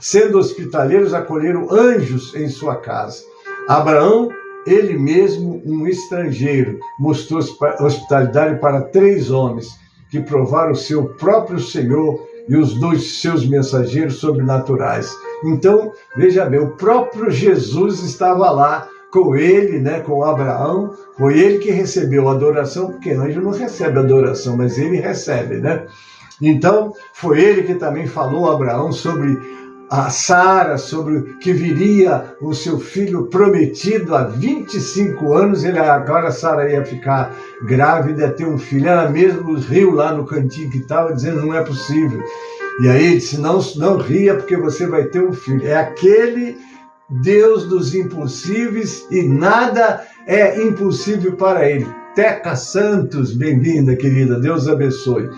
sendo hospitaleiros, acolheram anjos em sua casa. Abraão, ele mesmo um estrangeiro, mostrou hospitalidade para 3 homens que provaram o seu próprio Senhor e os 2 seus mensageiros sobrenaturais. Então, veja bem, o próprio Jesus estava lá com ele, com Abraão. Foi ele que recebeu a adoração, porque anjo não recebe adoração, mas ele recebe, Então, foi ele que também falou a Abraão sobre a Sara, sobre que viria o seu filho prometido há 25 anos, agora Sara ia ficar grávida, ia ter um filho. Ela mesmo riu lá no cantinho que estava, dizendo, não é possível. E aí ele disse, não ria, porque você vai ter um filho. É aquele Deus dos impossíveis e nada é impossível para ele. Teca Santos, bem-vinda, querida, Deus abençoe.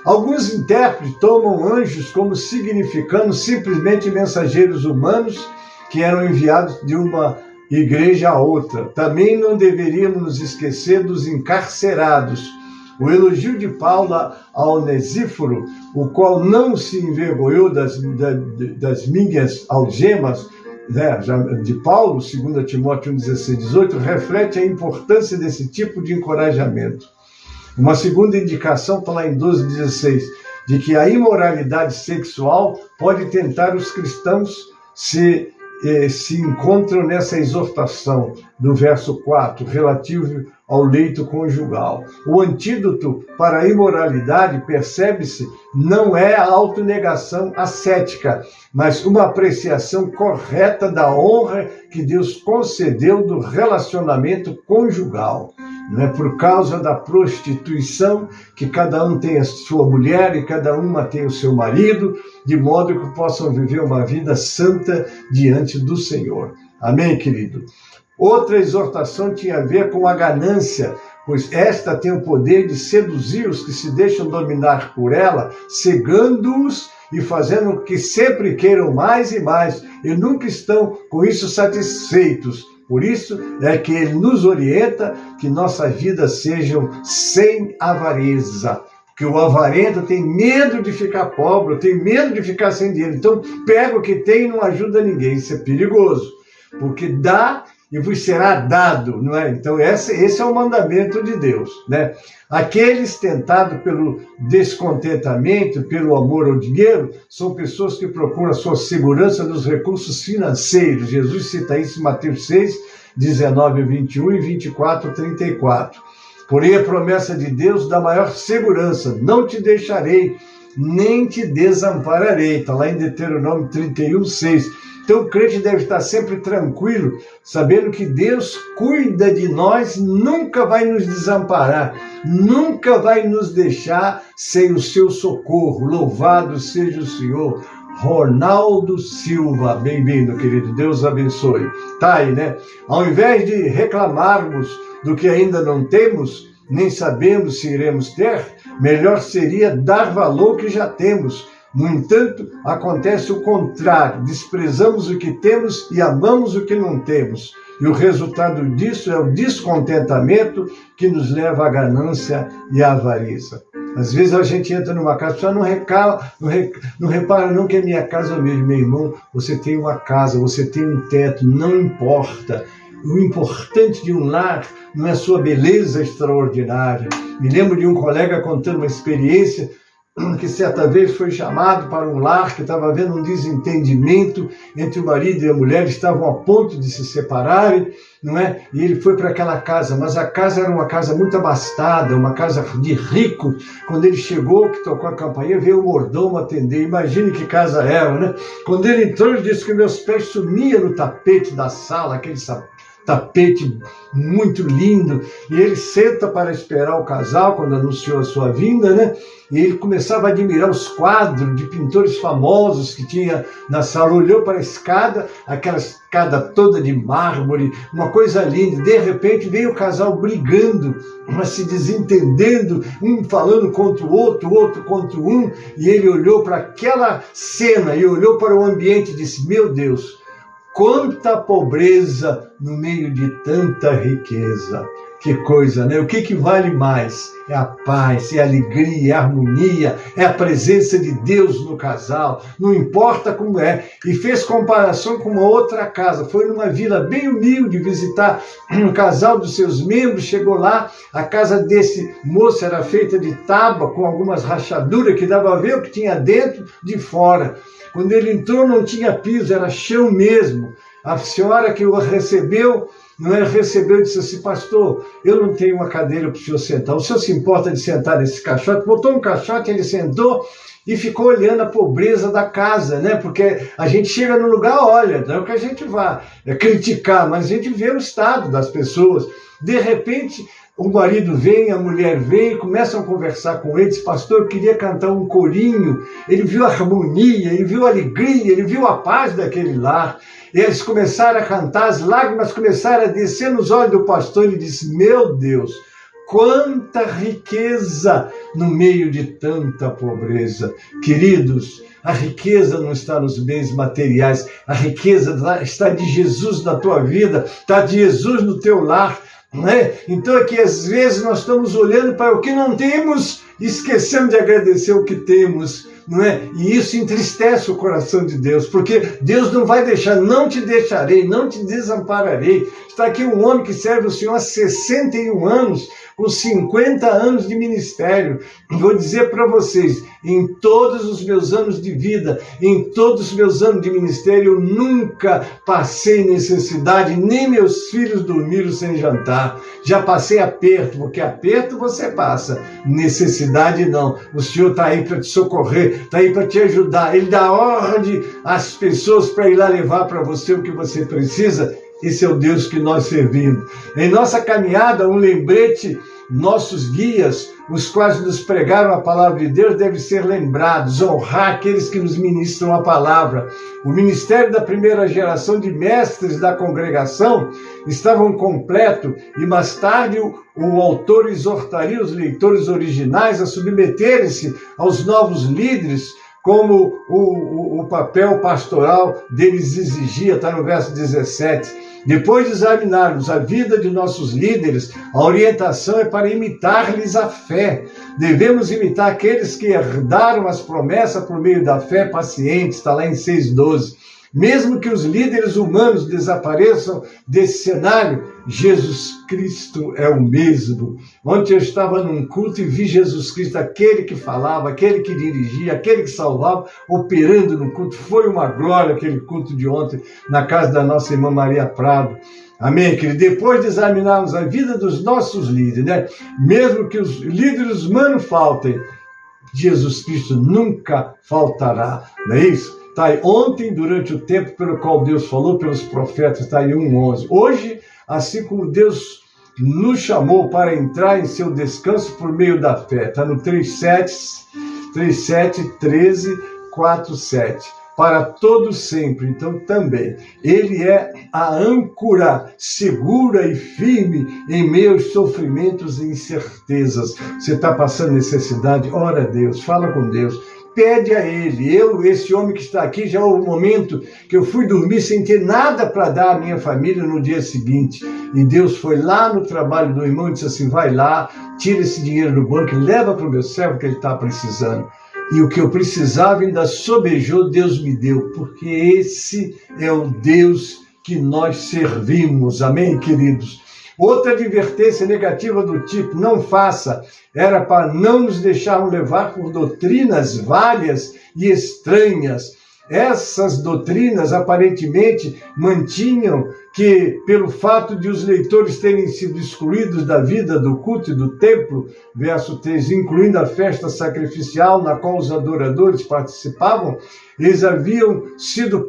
Alguns intérpretes tomam anjos como significando simplesmente mensageiros humanos que eram enviados de uma igreja a outra. Também não deveríamos nos esquecer dos encarcerados. O elogio de Paulo a Onesíforo, o qual não se envergonhou das minhas algemas, de Paulo, 2 Timóteo 1,16, 18, reflete a importância desse tipo de encorajamento. Uma segunda indicação está lá em 12,16, de que a imoralidade sexual pode tentar os cristãos se encontram nessa exortação do verso 4, relativo ao leito conjugal. O antídoto para a imoralidade, percebe-se, não é a autonegação ascética, mas uma apreciação correta da honra que Deus concedeu do relacionamento conjugal. Não é por causa da prostituição que cada um tem a sua mulher e cada uma tem o seu marido, de modo que possam viver uma vida santa diante do Senhor. Amém, querido? Outra exortação tinha a ver com a ganância, pois esta tem o poder de seduzir os que se deixam dominar por ela, cegando-os e fazendo que sempre queiram mais e mais, e nunca estão com isso satisfeitos. Por isso é que ele nos orienta que nossas vidas sejam sem avareza. Porque o avarento tem medo de ficar pobre, tem medo de ficar sem dinheiro. Então pega o que tem e não ajuda ninguém. Isso é perigoso. Porque dá e vos será dado, não é? Então esse é o mandamento de Deus, Aqueles tentados pelo descontentamento, pelo amor ao dinheiro, são pessoas que procuram a sua segurança nos recursos financeiros. Jesus cita isso em Mateus 6, 19, 21 e 24, 34. Porém, a promessa de Deus dá maior segurança. Não te deixarei, nem te desampararei. Está lá em Deuteronômio 31, 6. Então o crente deve estar sempre tranquilo, sabendo que Deus cuida de nós, nunca vai nos desamparar, nunca vai nos deixar sem o seu socorro. Louvado seja o Senhor. Ronaldo Silva, bem-vindo, querido, Deus abençoe. Tá aí, Ao invés de reclamarmos do que ainda não temos, nem sabemos se iremos ter, melhor seria dar valor ao que já temos. No entanto, acontece o contrário. Desprezamos o que temos e amamos o que não temos. E o resultado disso é o descontentamento que nos leva à ganância e à avareza. Às vezes a gente entra numa casa, só não repara não que é minha casa mesmo. Meu irmão, você tem uma casa, você tem um teto, não importa. O importante de um lar não é sua beleza extraordinária. Me lembro de um colega contando uma experiência que certa vez foi chamado para um lar, que estava havendo um desentendimento entre o marido e a mulher, estavam a ponto de se separarem, não é? E ele foi para aquela casa, mas a casa era uma casa muito abastada, uma casa de rico. Quando ele chegou, que tocou a campainha, veio o mordomo atender. Imagine que casa era, né? Quando ele entrou, ele disse que meus pés sumiam no tapete da sala, aquele tapete muito lindo, e ele senta para esperar o casal quando anunciou a sua vinda, né? E ele começava a admirar os quadros de pintores famosos que tinha na sala, olhou para a escada, aquela escada toda de mármore, uma coisa linda. De repente veio o casal brigando, mas se desentendendo, um falando contra o outro contra um, e ele olhou para aquela cena e olhou para o ambiente e disse: meu Deus, quanta pobreza no meio de tanta riqueza. Que coisa, né? O que vale mais? É a paz, é a alegria, é a harmonia, é a presença de Deus no casal, não importa como é. E fez comparação com uma outra casa, foi numa vila bem humilde visitar um casal dos seus membros, chegou lá, a casa desse moço era feita de tábua, com algumas rachaduras que dava a ver o que tinha dentro de fora. Quando ele entrou não tinha piso, era chão mesmo. A senhora que o recebeu, recebeu e disse assim: pastor, eu não tenho uma cadeira para o senhor sentar, o senhor se importa de sentar nesse caixote? Botou um caixote, ele sentou e ficou olhando a pobreza da casa, né? Porque a gente chega no lugar, olha, não é que a gente vá criticar, mas a gente vê o estado das pessoas. De repente, o marido vem, a mulher vem, começam a conversar com ele, diz: pastor, eu queria cantar um corinho. Ele viu a harmonia, ele viu a alegria, ele viu a paz daquele lar. E eles começaram a cantar, as lágrimas começaram a descer nos olhos do pastor. Ele disse: meu Deus, quanta riqueza no meio de tanta pobreza. Queridos, a riqueza não está nos bens materiais, a riqueza está de Jesus na tua vida, está de Jesus no teu lar. Não é? Então é que às vezes nós estamos olhando para o que não temos e esquecemos de agradecer o que temos, não é? E isso entristece o coração de Deus, porque Deus não vai deixar: não te deixarei, não te desampararei. Está aqui um homem que serve o Senhor há 61 anos, com 50 anos de ministério. Vou dizer para vocês, em todos os meus anos de vida, em todos os meus anos de ministério, eu nunca passei necessidade, nem meus filhos dormiram sem jantar. Já passei aperto, porque aperto você passa, necessidade não. O Senhor está aí para te socorrer, está aí para te ajudar. Ele dá ordem às pessoas para ir lá levar para você o que você precisa. Esse é o Deus que nós servimos. Em nossa caminhada, um lembrete: nossos guias, os quais nos pregaram a palavra de Deus, devem ser lembrados, honrar aqueles que nos ministram a palavra. O ministério da primeira geração de mestres da congregação estavam completo, e mais tarde o autor exortaria os leitores originais a submeterem-se aos novos líderes, como o papel pastoral deles exigia, está no verso 17. Depois de examinarmos a vida de nossos líderes, a orientação é para imitar-lhes a fé. Devemos imitar aqueles que herdaram as promessas por meio da fé paciente, está lá em 6,12. Mesmo que os líderes humanos desapareçam desse cenário, Jesus Cristo é o mesmo. Ontem eu estava num culto e vi Jesus Cristo, aquele que falava, aquele que dirigia, aquele que salvava, operando no culto. Foi uma glória aquele culto de ontem, na casa da nossa irmã Maria Prado. Amém, querido? Depois de examinarmos a vida dos nossos líderes, né? Mesmo que os líderes humanos faltem, Jesus Cristo nunca faltará, não é isso? Está aí, ontem, durante o tempo pelo qual Deus falou pelos profetas, está aí 1:11. Hoje, assim como Deus nos chamou para entrar em seu descanso por meio da fé, está no 3:7, 13, 4:7. Para todos sempre, então também. Ele é a âncora segura e firme em meio aos sofrimentos e incertezas. Você está passando necessidade? Ora a Deus, fala com Deus. Pede a Ele. Esse homem que está aqui, já houve um momento que eu fui dormir sem ter nada para dar à minha família no dia seguinte. E Deus foi lá no trabalho do irmão e disse assim: vai lá, tira esse dinheiro do banco e leva para o meu servo que ele está precisando. E o que eu precisava ainda sobejou, Deus me deu, porque esse é o Deus que nós servimos. Amém, queridos? Outra advertência negativa do tipo, não faça, era para não nos deixarmos levar por doutrinas várias e estranhas. Essas doutrinas aparentemente mantinham que, pelo fato de os leitores terem sido excluídos da vida do culto e do templo, verso 3, incluindo a festa sacrificial na qual os adoradores participavam, eles haviam sido,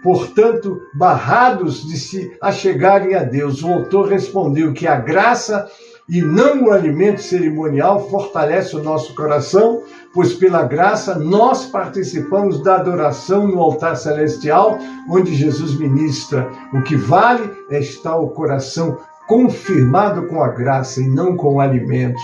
portanto, barrados de se achegarem a Deus. O autor respondeu que a graça e não o alimento cerimonial fortalece o nosso coração, pois pela graça nós participamos da adoração no altar celestial, onde Jesus ministra. O que vale é estar o coração confirmado com a graça e não com alimentos.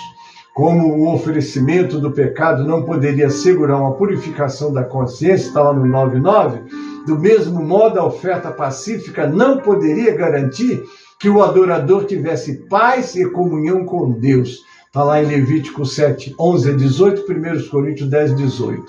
Como o oferecimento do pecado não poderia assegurar uma purificação da consciência, está lá no 9:9, do mesmo modo a oferta pacífica não poderia garantir que o adorador tivesse paz e comunhão com Deus. Está lá em Levítico 7, 11 a 18, 1 Coríntios 10, 18.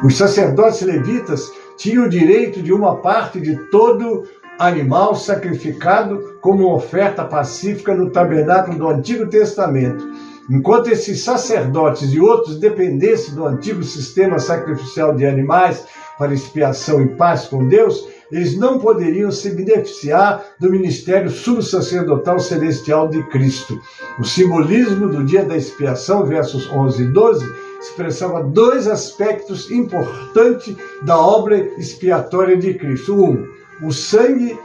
Os sacerdotes levitas tinham o direito de uma parte de todo animal sacrificado como oferta pacífica no tabernáculo do Antigo Testamento. Enquanto esses sacerdotes e outros dependessem do antigo sistema sacrificial de animais para expiação e paz com Deus, eles não poderiam se beneficiar do ministério subsacerdotal celestial de Cristo. O simbolismo do dia da expiação, versos 11 e 12, expressava dois aspectos importantes da obra expiatória de Cristo. O sangue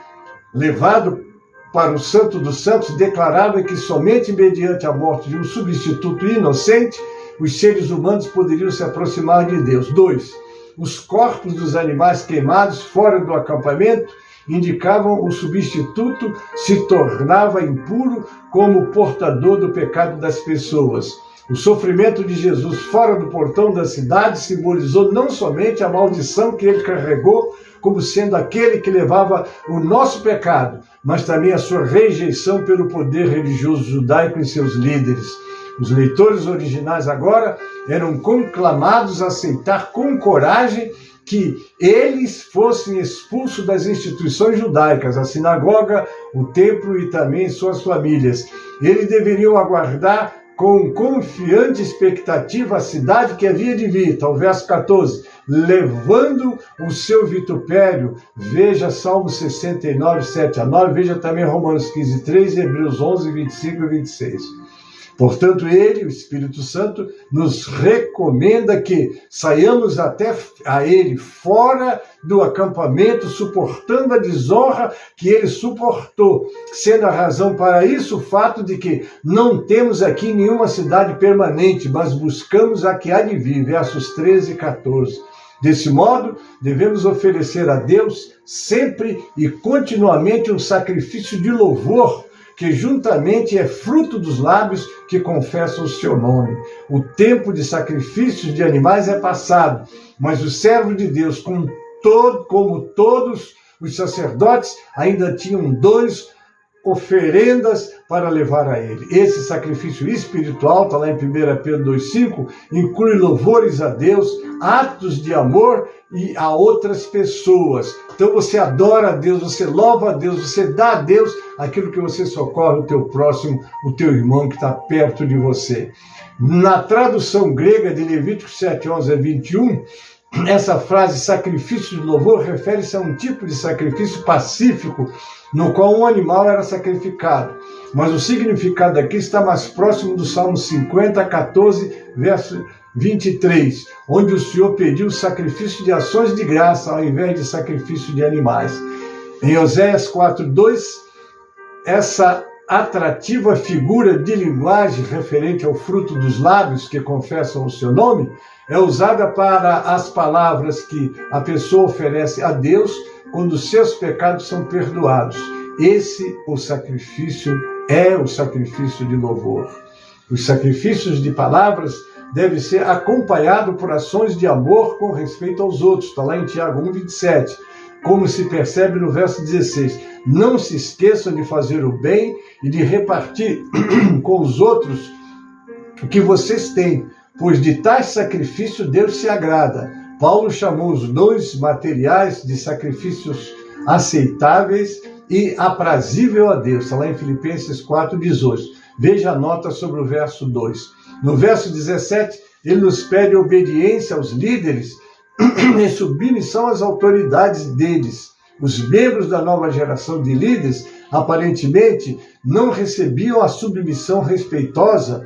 levado para o Santo dos Santos declarava que somente mediante a morte de um substituto inocente os seres humanos poderiam se aproximar de Deus. 2. Os corpos dos animais queimados fora do acampamento indicavam o substituto se tornava impuro como portador do pecado das pessoas. O sofrimento de Jesus fora do portão da cidade simbolizou não somente a maldição que ele carregou, como sendo aquele que levava o nosso pecado, mas também a sua rejeição pelo poder religioso judaico e seus líderes. Os leitores originais agora eram conclamados a aceitar com coragem que eles fossem expulsos das instituições judaicas, a sinagoga, o templo e também suas famílias. Eles deveriam aguardar com confiante expectativa a cidade que havia de vir. Então, verso 14, levando o seu vitupério, veja Salmo 69, 7 a 9, veja também Romanos 15, 3 e Hebreus 11, 25 e 26. Portanto, ele, o Espírito Santo, nos recomenda que saiamos até a ele fora do acampamento, suportando a desonra que ele suportou, sendo a razão para isso o fato de que não temos aqui nenhuma cidade permanente, mas buscamos a que há de vir, versos 13 e 14. Desse modo, devemos oferecer a Deus sempre e continuamente um sacrifício de louvor, que juntamente é fruto dos lábios que confessam o seu nome. O tempo de sacrifícios de animais é passado, mas o servo de Deus, como todos os sacerdotes, ainda tinham 2 oferendas para levar a ele. Esse sacrifício espiritual, está lá em 1 Pedro 2,5, inclui louvores a Deus, atos de amor e a outras pessoas. Então você adora a Deus, você louva a Deus, você dá a Deus aquilo que você socorre o teu próximo, o teu irmão que está perto de você. Na tradução grega de Levítico 7, 11 a 21, essa frase sacrifício de louvor refere-se a um tipo de sacrifício pacífico no qual um animal era sacrificado. Mas o significado aqui está mais próximo do Salmo 50, 14, verso 23, onde o Senhor pediu sacrifício de ações de graça ao invés de sacrifício de animais. Em Oséias 4, 2, essa atrativa figura de linguagem referente ao fruto dos lábios que confessam o seu nome é usada para as palavras que a pessoa oferece a Deus quando seus pecados são perdoados. Esse o sacrifício é o sacrifício de louvor. Os sacrifícios de palavras devem ser acompanhados por ações de amor com respeito aos outros. Está lá em Tiago 1, 27. Como se percebe no verso 16. Não se esqueçam de fazer o bem e de repartir com os outros o que vocês têm, pois de tais sacrifício Deus se agrada. Paulo chamou os dons materiais de sacrifícios aceitáveis e aprazível a Deus. Está lá em Filipenses 4:18. Veja a nota sobre o verso 2. No verso 17, ele nos pede obediência aos líderes em submissão às autoridades deles. Os membros da nova geração de líderes, aparentemente, não recebiam a submissão respeitosa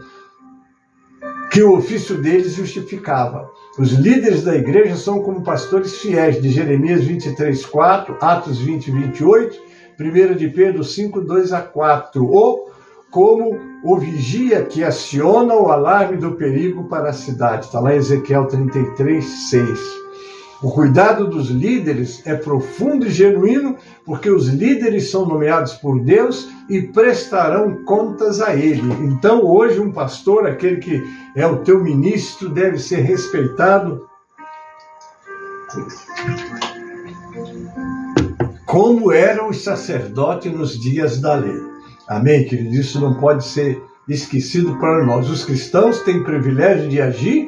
que o ofício deles justificava. Os líderes da igreja são como pastores fiéis, de Jeremias 23:4, Atos 20:28, 1 de Pedro 5:2-4, ou como o vigia que aciona o alarme do perigo para a cidade. Está lá em Ezequiel 33:6. O cuidado dos líderes é profundo e genuíno, porque os líderes são nomeados por Deus e prestarão contas a Ele. Então, hoje, um pastor, aquele que é o teu ministro, deve ser respeitado como eram os sacerdotes nos dias da lei. Amém, querido? Isso não pode ser esquecido para nós. Os cristãos têm privilégio de agir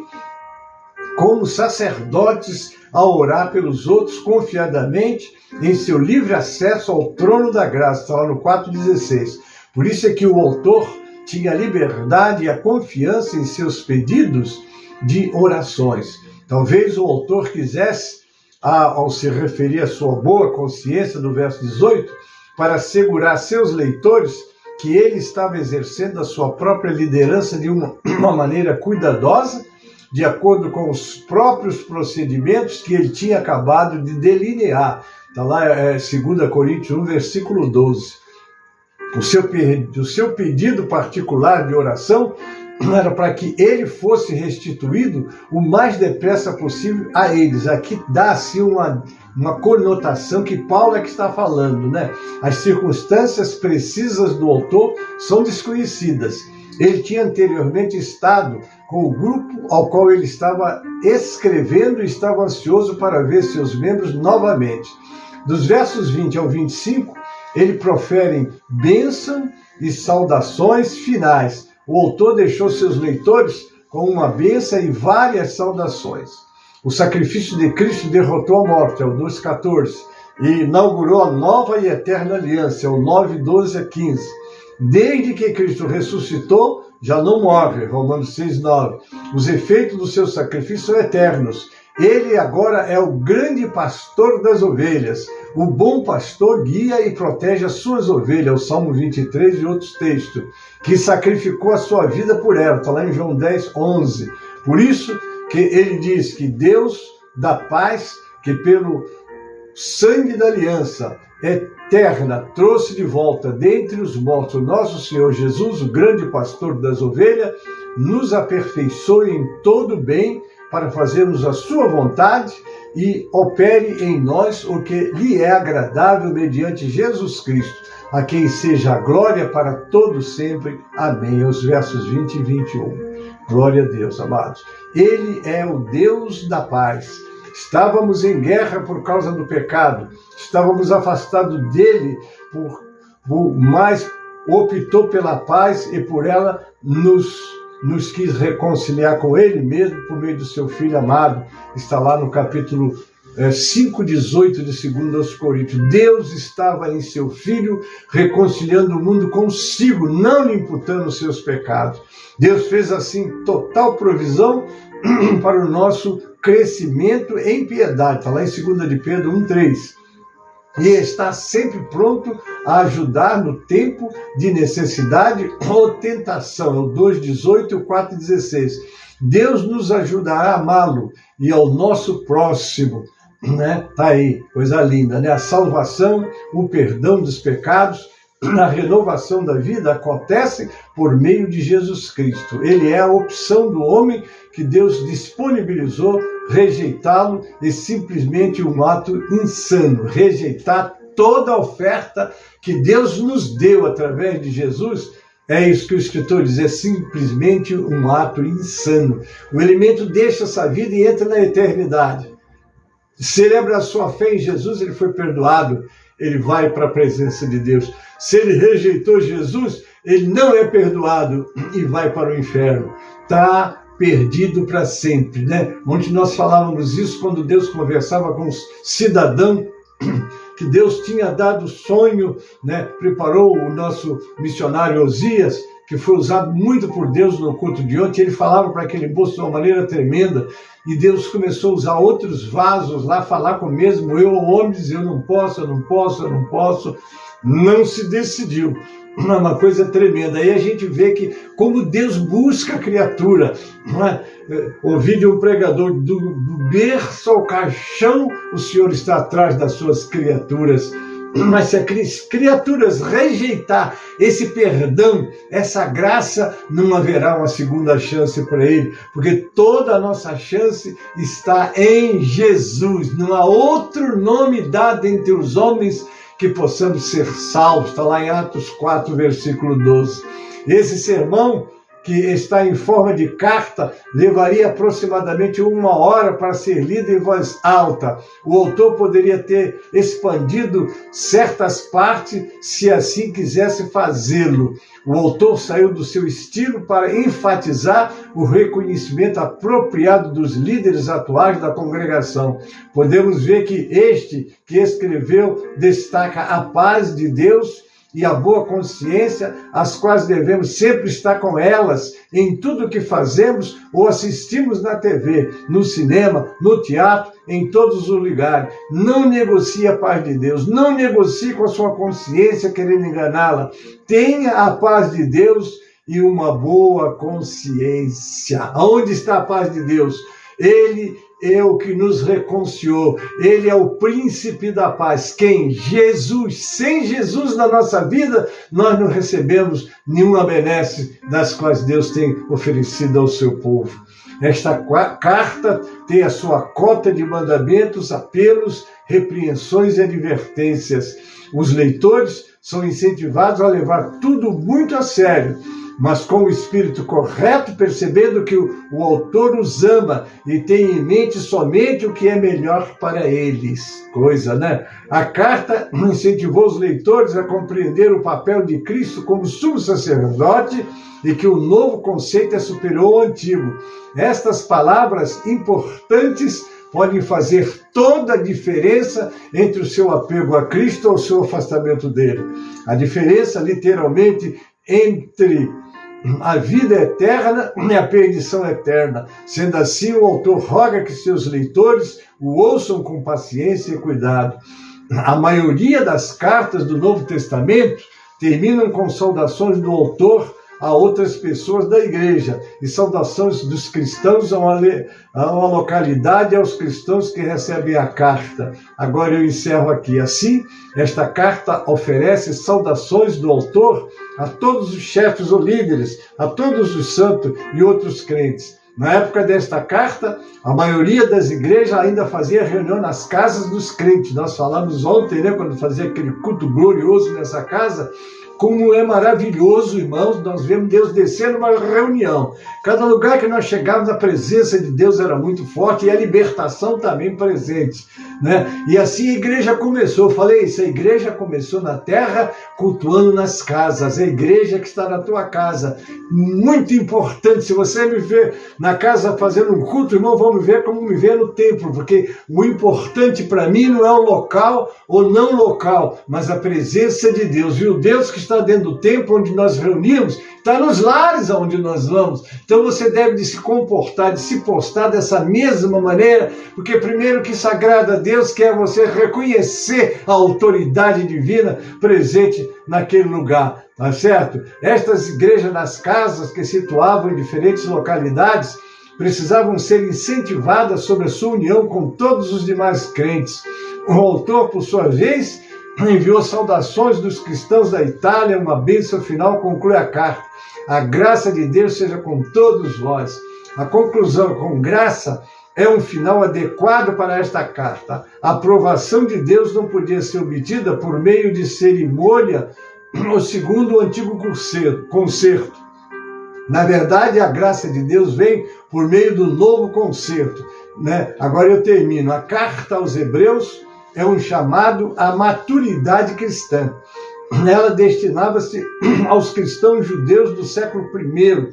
como sacerdotes ao orar pelos outros confiadamente em seu livre acesso ao trono da graça. Está lá no 4:16. Por isso é que o autor tinha a liberdade e a confiança em seus pedidos de orações. Talvez o autor quisesse, ao se referir à sua boa consciência do verso 18, para assegurar seus leitores que ele estava exercendo a sua própria liderança de uma maneira cuidadosa, de acordo com os próprios procedimentos que ele tinha acabado de delinear. Está lá, 2 Coríntios 1, versículo 12. O seu pedido particular de oração era para que ele fosse restituído o mais depressa possível a eles. Aqui dá assim uma conotação que Paulo é que está falando, né? As circunstâncias precisas do autor são desconhecidas. Ele tinha anteriormente estado com o grupo ao qual ele estava escrevendo e estava ansioso para ver seus membros novamente. Dos versos 20 ao 25, ele profere bênção e saudações finais. O autor deixou seus leitores com uma bênção e várias saudações. O sacrifício de Cristo derrotou a morte, é o 2:14, e inaugurou a nova e eterna aliança, é o 9:12-15. Desde que Cristo ressuscitou, já não morre, Romanos 6:9. Os efeitos do seu sacrifício são eternos. Ele agora é o grande pastor das ovelhas. O bom pastor guia e protege as suas ovelhas, o Salmo 23 e outros textos, que sacrificou a sua vida por ela. Está lá em João 10:11. Por isso que ele diz que Deus dá paz, que pelo sangue da aliança eterna trouxe de volta dentre os mortos o nosso Senhor Jesus, o grande pastor das ovelhas, nos aperfeiçoe em todo bem para fazermos a sua vontade e opere em nós o que lhe é agradável mediante Jesus Cristo, a quem seja a glória para todos sempre. Amém. Os versos 20 e 21. Glória a Deus, amados. Ele é o Deus da paz. Estávamos em guerra por causa do pecado, estávamos afastados dele, mas optou pela paz e por ela nos quis reconciliar com ele mesmo por meio do seu Filho amado. Está lá no capítulo 5:18 de 2 Coríntios. Deus estava em seu Filho reconciliando o mundo consigo, não lhe imputando os seus pecados. Deus fez assim total provisão para o nosso crescimento em piedade. Está lá em 2 de Pedro 1:3. E está sempre pronto a ajudar no tempo de necessidade ou tentação. É o 2:18 e o 4:16. Deus nos ajudará a amá-lo e ao nosso próximo. Né? Tá aí, coisa linda, né? A salvação, o perdão dos pecados, a renovação da vida acontece por meio de Jesus Cristo. Ele é a opção do homem que Deus disponibilizou. Rejeitá-lo é simplesmente um ato insano. Rejeitar toda a oferta que Deus nos deu através de Jesus, é isso que o escritor diz, é simplesmente um ato insano. O elemento deixa essa vida e entra na eternidade. Celebra a sua fé em Jesus, ele foi perdoado, ele vai para a presença de Deus. Se ele rejeitou Jesus, ele não é perdoado e vai para o inferno. Está perdido para sempre, né? Ontem nós falávamos isso quando Deus conversava com um cidadão que Deus tinha dado sonho, né? Preparou o nosso missionário Osias, que foi usado muito por Deus no culto de ontem. Ele falava para aquele moço de uma maneira tremenda, e Deus começou a usar outros vasos lá, falar com o mesmo eu, o homem, dizer, eu não posso, não se decidiu. Uma coisa tremenda. Aí a gente vê que como Deus busca a criatura. Ouvi de um pregador, do berço ao caixão, o Senhor está atrás das suas criaturas. Mas se as criaturas rejeitar esse perdão, essa graça, não haverá uma segunda chance para ele, porque toda a nossa chance está em Jesus. Não há outro nome dado entre os homens que possamos ser salvos. Está lá em Atos 4, versículo 12. Esse sermão, que está em forma de carta, levaria aproximadamente 1 hora para ser lido em voz alta. O autor poderia ter expandido certas partes, se assim quisesse fazê-lo. O autor saiu do seu estilo para enfatizar o reconhecimento apropriado dos líderes atuais da congregação. Podemos ver que este que escreveu destaca a paz de Deus e a boa consciência, as quais devemos sempre estar com elas em tudo o que fazemos ou assistimos na TV, no cinema, no teatro, em todos os lugares. Não negocie a paz de Deus, não negocie com a sua consciência querendo enganá-la. Tenha a paz de Deus e uma boa consciência. Onde está a paz de Deus? Ele é o que nos reconciliou. Ele é o príncipe da paz. Quem? Jesus. Sem Jesus na nossa vida, nós não recebemos nenhuma benesse das quais Deus tem oferecido ao seu povo. Esta carta tem a sua cota de mandamentos, apelos, repreensões e advertências. Os leitores são incentivados a levar tudo muito a sério, mas com o espírito correto, percebendo que o autor os ama e tem em mente somente o que é melhor para eles. Coisa, né? A carta incentivou os leitores a compreender o papel de Cristo como sumo sacerdote e que o novo conceito é superior ao antigo. Estas palavras importantes podem fazer toda a diferença entre o seu apego a Cristo ou o seu afastamento dele. A diferença, literalmente, entre a vida eterna e a perdição eterna. Sendo assim, o autor roga que seus leitores o ouçam com paciência e cuidado. A maioria das cartas do Novo Testamento terminam com saudações do autor a outras pessoas da igreja e saudações dos cristãos a uma localidade, aos cristãos que recebem a carta. Agora eu encerro aqui. Assim, esta carta oferece saudações do autor a todos os chefes ou líderes, a todos os santos e outros crentes. Na época desta carta, a maioria das igrejas ainda fazia reunião nas casas dos crentes. Nós falamos ontem, né, quando fazia aquele culto glorioso nessa casa, como é maravilhoso, irmãos, nós vemos Deus descer numa reunião. Cada lugar que nós chegávamos, a presença de Deus era muito forte e a libertação também presente, né? E assim a igreja começou. Eu falei isso, a igreja começou na terra, cultuando nas casas. A igreja que está na tua casa. Muito importante, se você me ver na casa fazendo um culto, irmão, vamos ver como me ver no templo, porque o importante para mim não é o local ou não local, mas a presença de Deus. E o Deus que está dentro do templo onde nós reunimos, está nos lares aonde nós vamos. Então você deve de se comportar, de se postar dessa mesma maneira, porque primeiro que isso agrada a Deus, quer você reconhecer a autoridade divina presente naquele lugar, tá certo? Estas igrejas nas casas que situavam em diferentes localidades precisavam ser incentivadas sobre a sua união com todos os demais crentes. O autor, por sua vez, enviou saudações dos cristãos da Itália. Uma bênção final conclui a carta. A graça de Deus seja com todos vós. A conclusão, com graça, é um final adequado para esta carta. A aprovação de Deus não podia ser obtida por meio de cerimônia ou segundo o antigo concerto. Na verdade, a graça de Deus vem por meio do novo concerto, né? Agora eu termino. A carta aos Hebreus é um chamado à maturidade cristã. Ela destinava-se aos cristãos judeus do século I,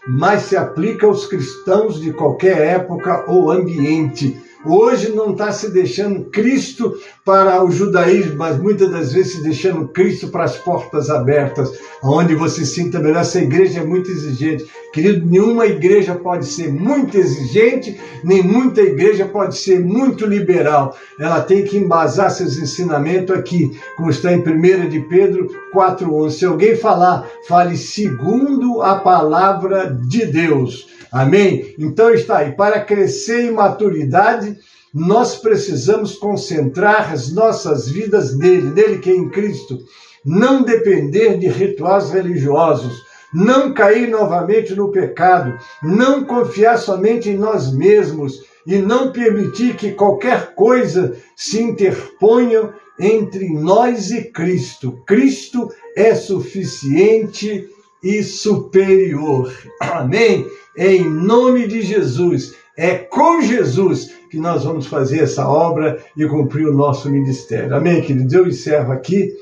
mas se aplica aos cristãos de qualquer época ou ambiente. hoje não está se deixando Cristo para o judaísmo, mas muitas das vezes se deixando Cristo para as portas abertas, onde você se sinta melhor. Essa igreja é muito exigente. Querido, nenhuma igreja pode ser muito exigente, nem muita igreja pode ser muito liberal. Ela tem que embasar seus ensinamentos aqui, como está em 1 de Pedro 4:11. Se alguém falar, fale segundo a palavra de Deus. Amém? Então está aí. Para crescer em maturidade, nós precisamos concentrar as nossas vidas nele que é em Cristo. Não depender de rituais religiosos. Não cair novamente no pecado. Não confiar somente em nós mesmos. E não permitir que qualquer coisa se interponha entre nós e Cristo. Cristo é suficiente e superior. Amém? É em nome de Jesus, é com Jesus que nós vamos fazer essa obra e cumprir o nosso ministério. Amém, queridos? Eu encerro aqui,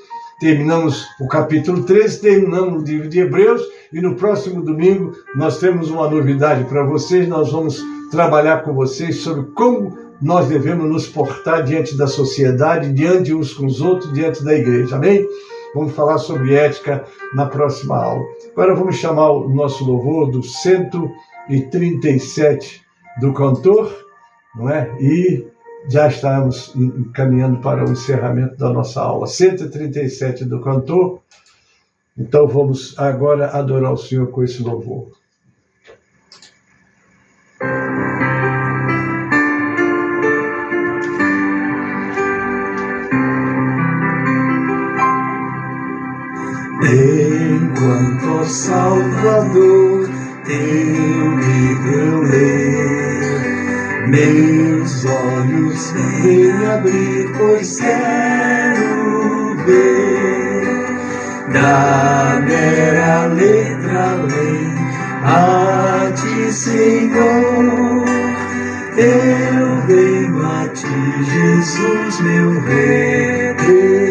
terminamos o capítulo 13, terminamos o livro de Hebreus, e no próximo domingo nós temos uma novidade para vocês. Nós vamos trabalhar com vocês sobre como nós devemos nos portar diante da sociedade, diante uns com os outros, diante da igreja. Amém? Vamos falar sobre ética na próxima aula. Agora vamos chamar o nosso louvor do 137 do cantor, não é? E já estamos caminhando para o encerramento da nossa aula. 137 do cantor. Então vamos agora adorar o Senhor com esse louvor. Enquanto, ó Salvador, teu livro eu ler, meus olhos vêm abrir, pois quero ver da mera letra além a ti, Senhor. Eu venho a ti, Jesus, meu Redentor.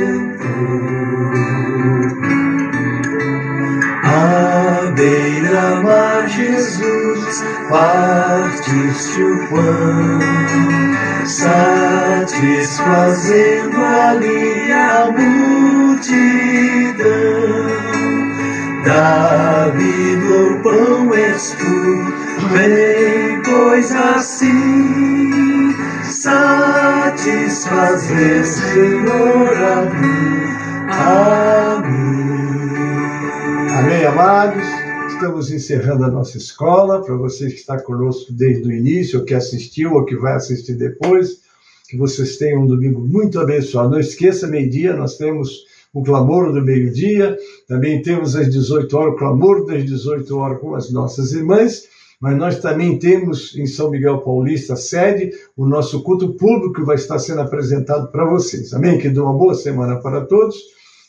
À beira-mar, Jesus, partiste o pão, satisfazendo ali a multidão. Da vida o pão és tu, vem, pois assim satisfazer, Senhor, a mim. Amém, amados? Estamos encerrando a nossa escola. Para vocês que estão conosco desde o início, ou que assistiu, ou que vai assistir depois, que vocês tenham um domingo muito abençoado. Não esqueça, meio-dia, nós temos o clamor do meio-dia, também temos às 18 horas, o clamor das 18 horas com as nossas irmãs, mas nós também temos em São Miguel Paulista, sede, o nosso culto público que vai estar sendo apresentado para vocês. Amém? Que dê uma boa semana para todos.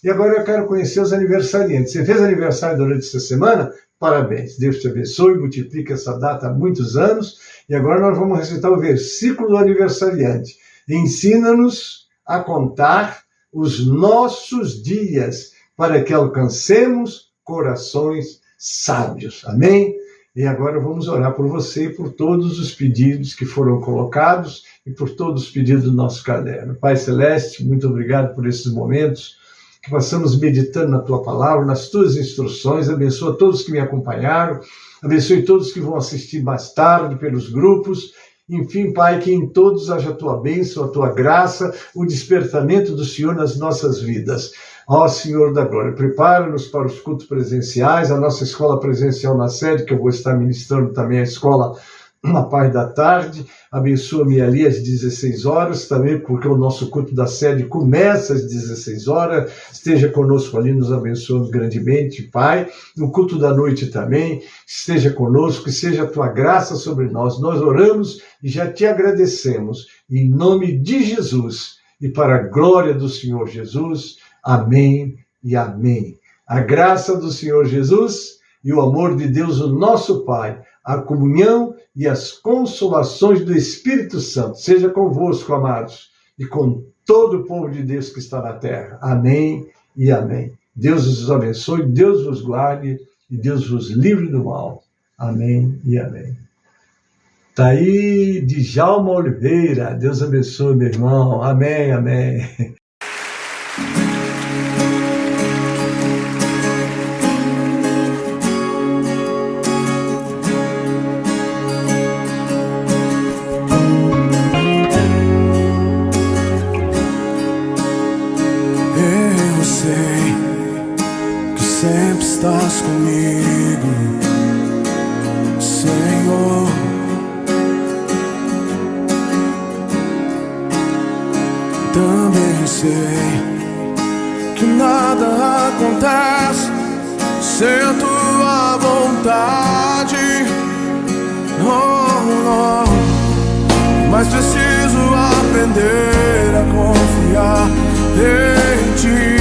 E agora eu quero conhecer os aniversariantes. Você fez aniversário durante essa semana? Parabéns. Deus te abençoe, multiplique essa data há muitos anos. E agora nós vamos recitar o versículo do aniversariante. Ensina-nos a contar os nossos dias para que alcancemos corações sábios. Amém? E agora vamos orar por você e por todos os pedidos que foram colocados e por todos os pedidos do nosso caderno. Pai Celeste, muito obrigado por esses momentos que passamos meditando na Tua Palavra, nas Tuas instruções. Abençoa todos que me acompanharam, abençoe todos que vão assistir mais tarde pelos grupos. Enfim, Pai, que em todos haja a Tua bênção, a Tua graça, o despertamento do Senhor nas nossas vidas. Ó Senhor da Glória, prepara-nos para os cultos presenciais, a nossa escola presencial na sede, que eu vou estar ministrando também a escola na parte da tarde. Abençoa-me ali às 16 horas também, porque o nosso culto da sede começa às 16 horas. Esteja conosco ali, nos abençoando grandemente, Pai. No culto da noite também, esteja conosco, que seja a Tua graça sobre nós. Nós oramos e já Te agradecemos, em nome de Jesus e para a glória do Senhor Jesus. Amém e amém. A graça do Senhor Jesus e o amor de Deus, o nosso Pai, a comunhão e as consolações do Espírito Santo, seja convosco, amados, e com todo o povo de Deus que está na terra. Amém e amém. Deus os abençoe, Deus vos guarde e Deus vos livre do mal. Amém e amém. Tá aí, Djalma Oliveira. Deus abençoe, meu irmão. Amém, amém. Eu sei que sempre estás comigo, Senhor. Também sei que nada acontece sem a tua vontade. Oh, oh. Mas preciso aprender a confiar em ti.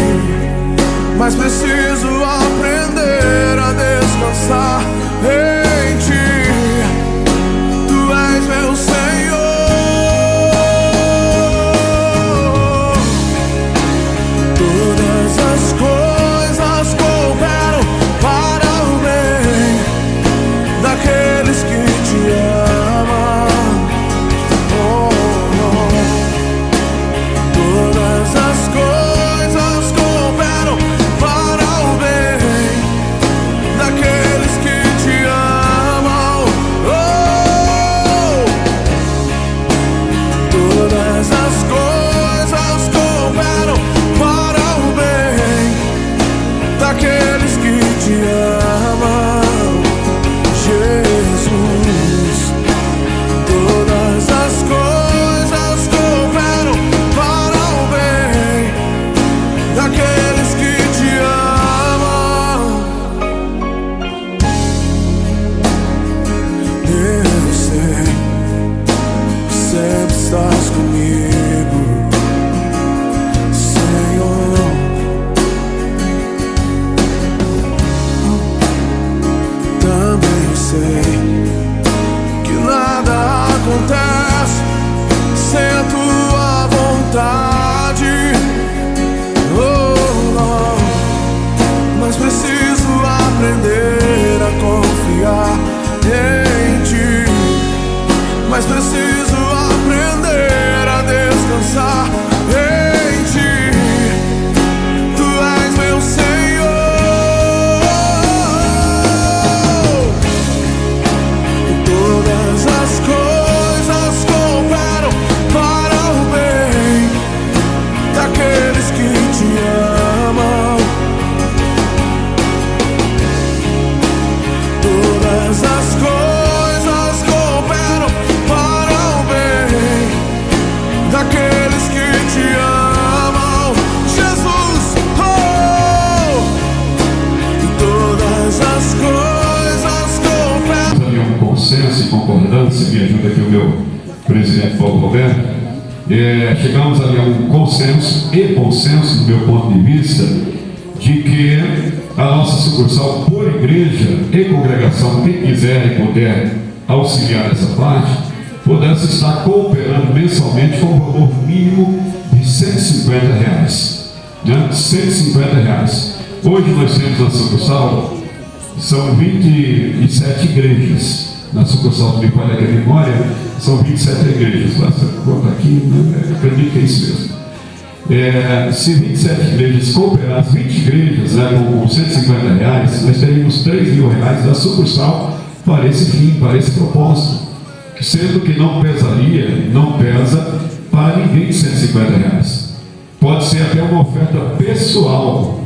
Mas preciso aprender a descansar em ti. Tu és meu Senhor. Todas as coisas cooperam para o bem daqueles que te amam. Oh, oh. Todas as coisas cooperam para o bem daqueles que te amam. Oh, todas as coisas cooperam para o bem daqueles que te amam, Jesus. Todas as coisas cooperam para o bem daqueles que te amam. Eu sei que sempre estás comigo, Senhor. Também sei que nada acontece sem a tua vontade. Oh, oh. Mas preciso aprender a confiar em ti. Mas preciso aprender a descansar em ti. Tu és meu Senhor. Todas as coisas cooperam para o bem daqueles que te amam. Todas as coisas cooperam para o bem daqueles que te amam, Jesus. Oh, todas as coisas cooperam. Havia um consenso e concordância, me ajuda aqui o meu presidente Paulo Roberto. Chegamos ali a um consenso e consenso, do meu ponto de vista, de que a nossa sucursal, por igreja e congregação, quem quiser e puder auxiliar nessa parte, pudesse estar cooperando mensalmente com um valor mínimo de R$150, né? R$150. Hoje nós temos na sucursal, são 27 igrejas. Na sucursal do Pai da Memória, são 27 igrejas. Basta contar aqui, né? Acredito que é isso mesmo. Se 27 igrejas cooperassem, 20 igrejas, né, com R$150, nós teríamos R$3.000 da sucursal para esse fim, para esse propósito. Sendo que não pesaria, não pesa para ninguém R$150. Pode ser até uma oferta pessoal,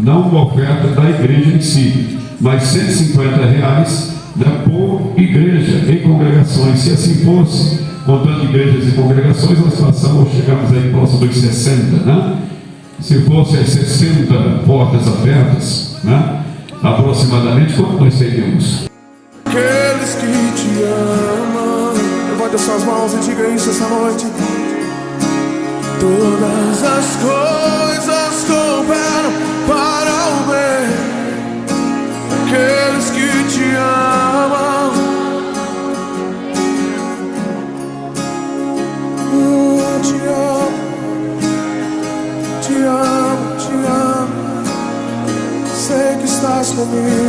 não uma oferta da igreja em si, mas R$150, né, por igreja e congregações. Se assim fosse, contando igrejas e congregações, nós chegamos aí próximo dos 60, né? Se fosse as 60 portas abertas, né, aproximadamente, quanto nós teríamos? Aqueles que te amam, levante as suas mãos e diga isso essa noite. Todas as coisas cooperam para o bem daqueles que te amam. Te amo, te amo, te amo. Sei que estás comigo.